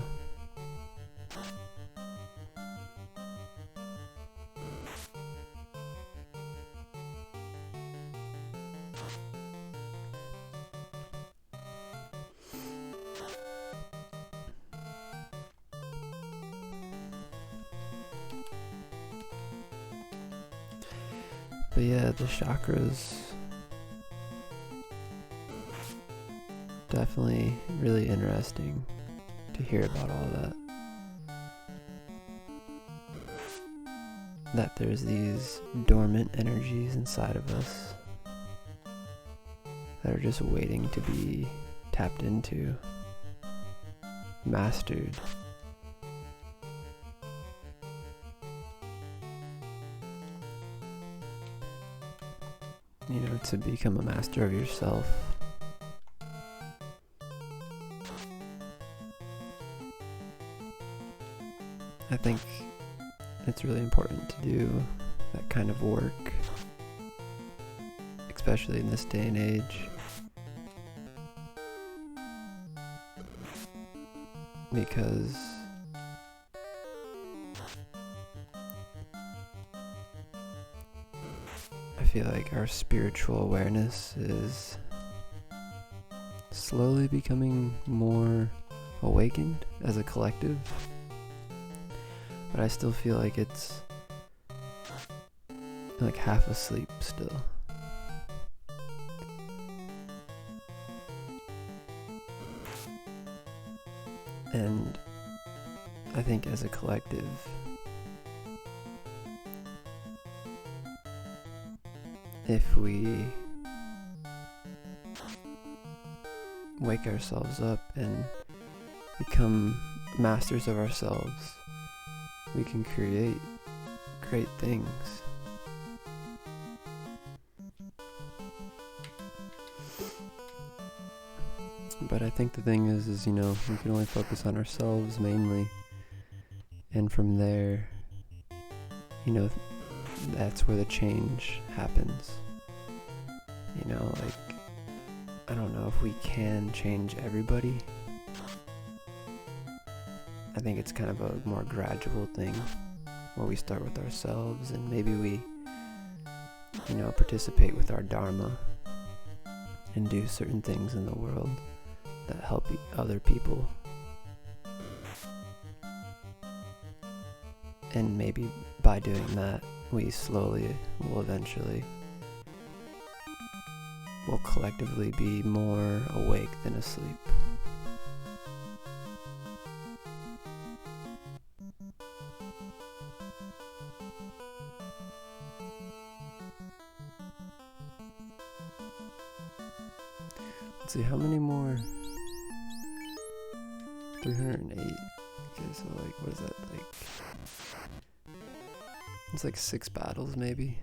But yeah, the chakras, definitely really interesting to hear about all that. That there's these dormant energies inside of us that are just waiting to be tapped into, mastered. You know, to become a master of yourself. I think it's really important to do that kind of work, especially in this day and age, because I feel like our spiritual awareness is slowly becoming more awakened as a collective, but I still feel like it's like half asleep still. And I think as a collective, if we wake ourselves up and become masters of ourselves, we can create great things. But I think the thing is, you know, we can only focus on ourselves mainly. And from there, you know, that's where the change happens. You know, like, I don't know if we can change everybody. I think it's kind of a more gradual thing where we start with ourselves and maybe we, you know, participate with our dharma and do certain things in the world that help other people. And maybe by doing that, we slowly will eventually will collectively be more awake than asleep. Let's see, how many more? 308. Okay, so like, what is that, like? It's like 6 battles maybe.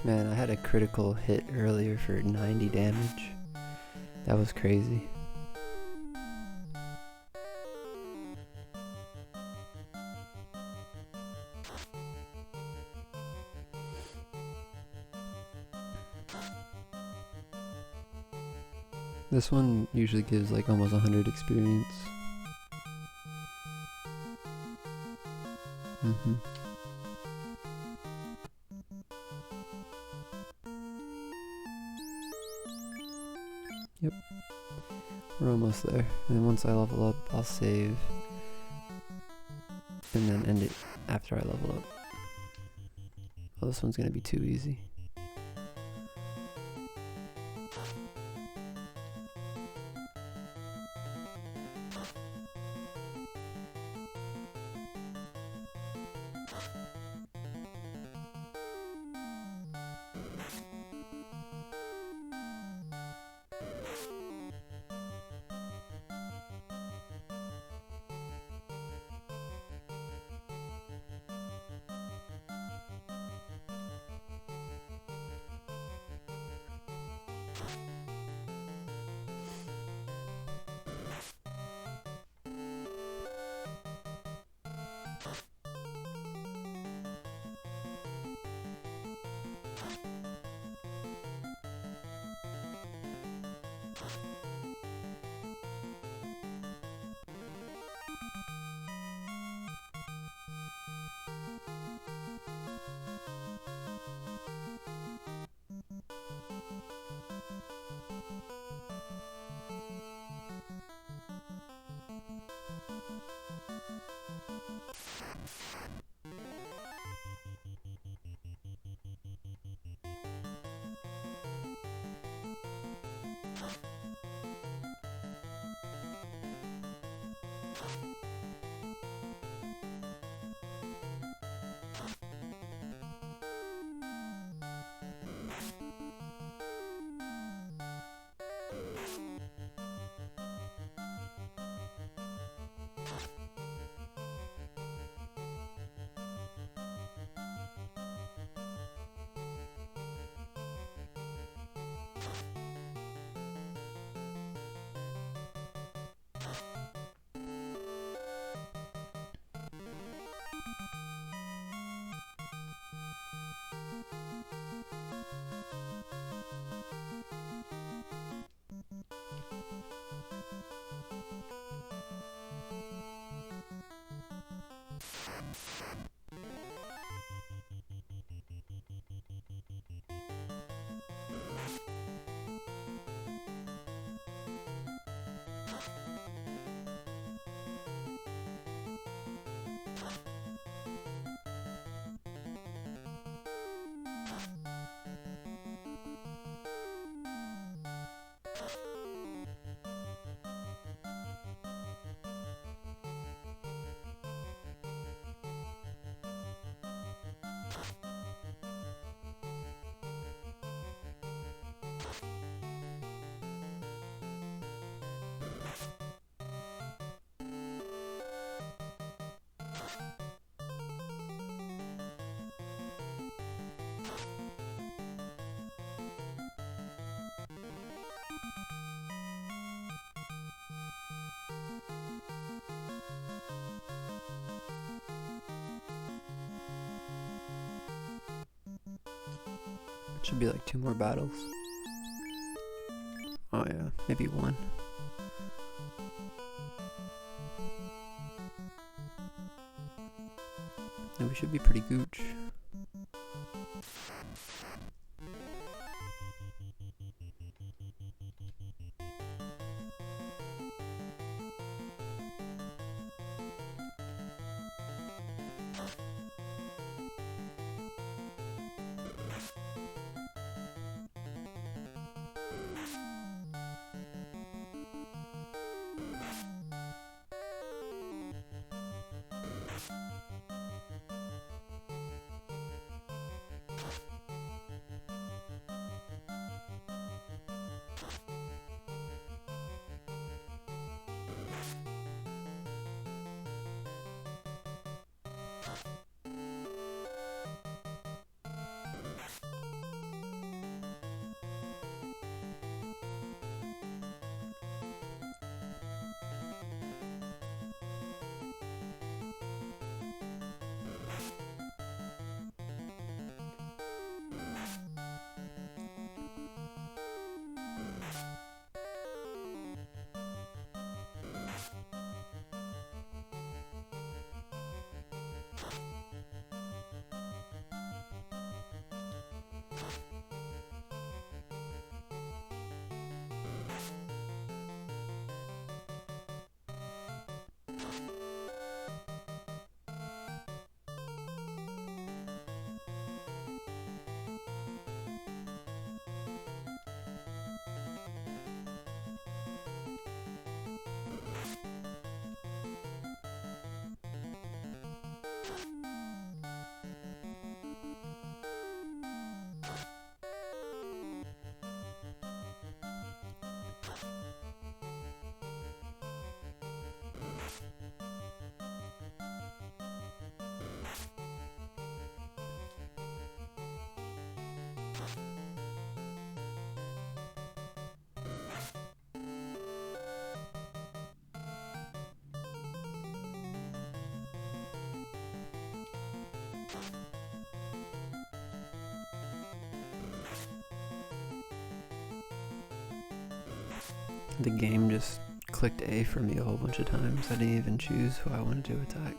Man, I had a critical hit earlier for 90 damage. That was crazy. This one usually gives like almost 100 experience. Yep. We're almost there. And then once I level up, I'll save. And then end it after I level up. Oh, this one's gonna be too easy. Should be like 2 more battles. Oh yeah, maybe 1. And we should be pretty gooch. The game just clicked A for me a whole bunch of times. I didn't even choose who I wanted to attack.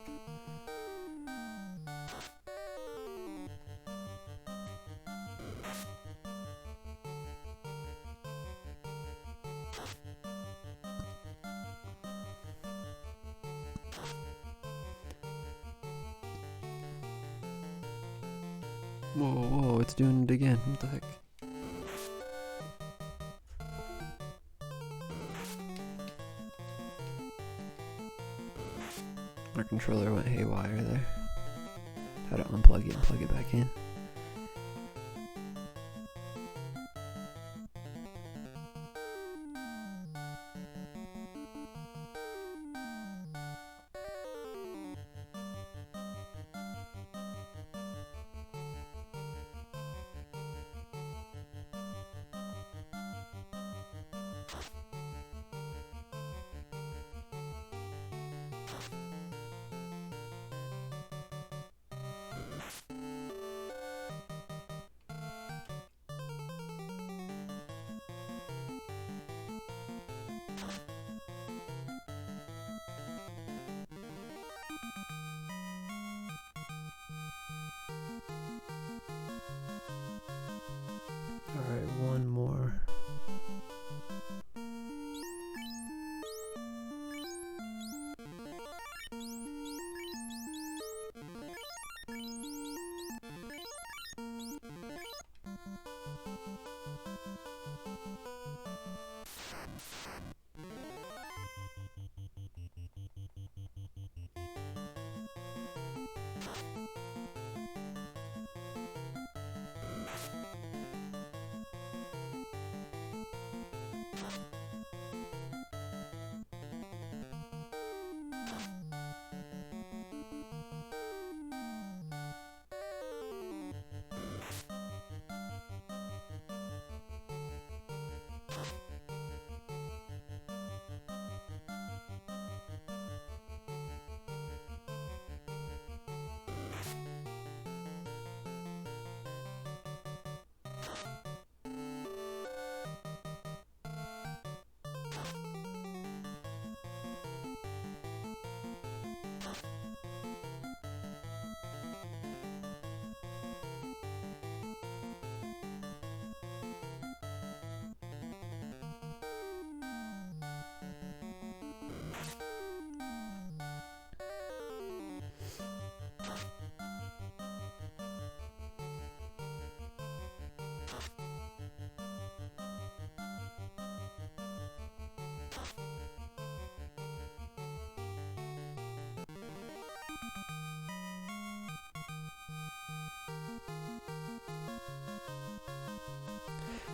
Whoa, it's doing it again. What the heck? My controller went haywire there. Had to unplug it and plug it back in. Alright, one more.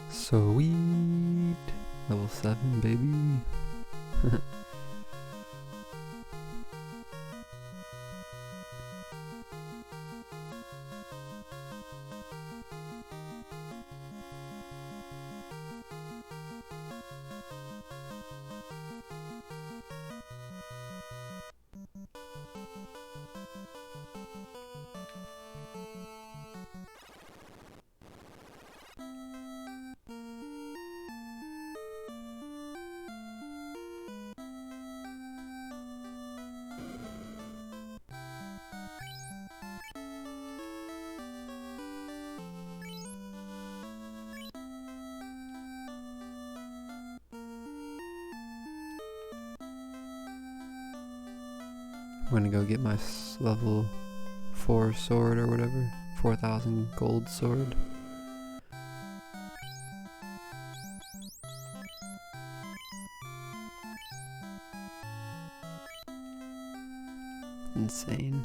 Sweet. Level 7, baby. I'm gonna go get my level 4 sword or whatever. 4,000 gold sword. Insane.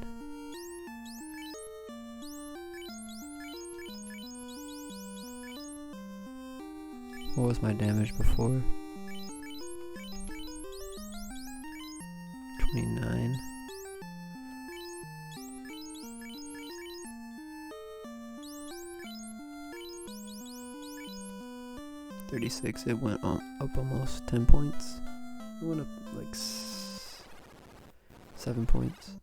What was my damage before? 29. $36. It went up almost 10 points. It went up like 7 points.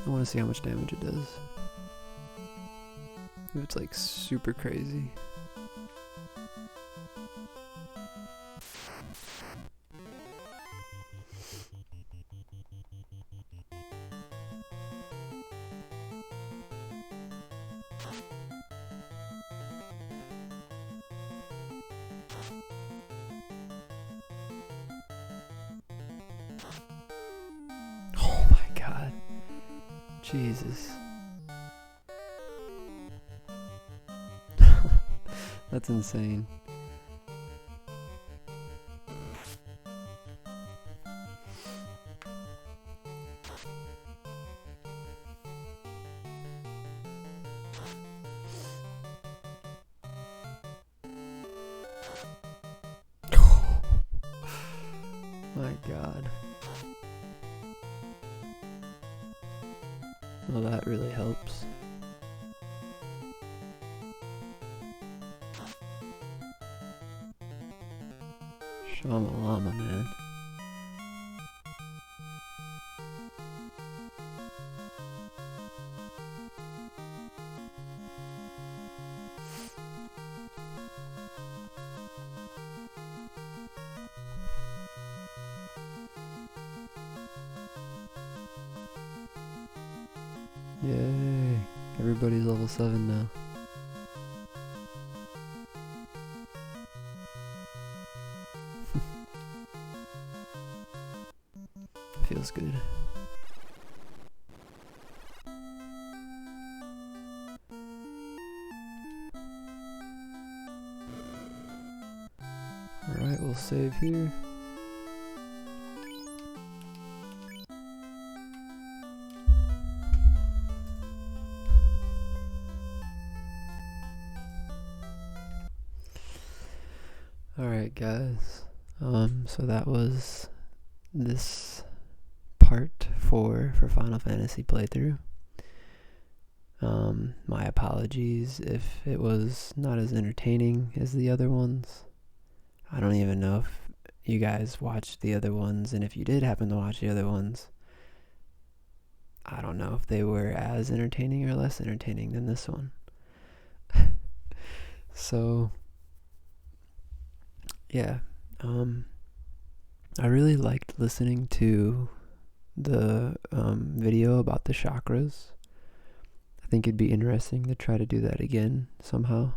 I want to see how much damage it does. If it's like super crazy. Oh my god. Jesus. That's insane. My god. Well, that really helps. Shamalama, man. Yay. Everybody's level 7 now. Feels good. Alright, we'll save here. Alright guys, so that was this part 4 for Final Fantasy playthrough. My apologies if it was not as entertaining as the other ones. I don't even know if you guys watched the other ones, and if you did happen to watch the other ones, I don't know if they were as entertaining or less entertaining than this one. So yeah, I really liked listening to the video about the chakras. I think it'd be interesting to try to do that again somehow.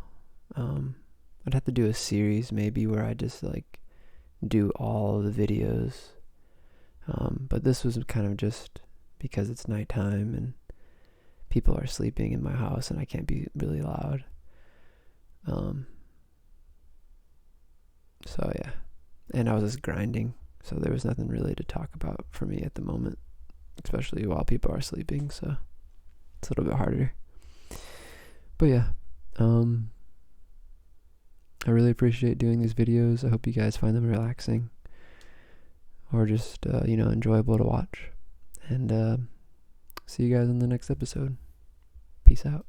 I'd have to do a series maybe where I just like do all the videos. But this was kind of just because it's nighttime and people are sleeping in my house and I can't be really loud. So yeah, and I was just grinding, so there was nothing really to talk about for me at the moment, especially while people are sleeping, so it's a little bit harder. But yeah, I really appreciate doing these videos. I hope you guys find them relaxing or just enjoyable to watch, and see you guys in the next episode. Peace out.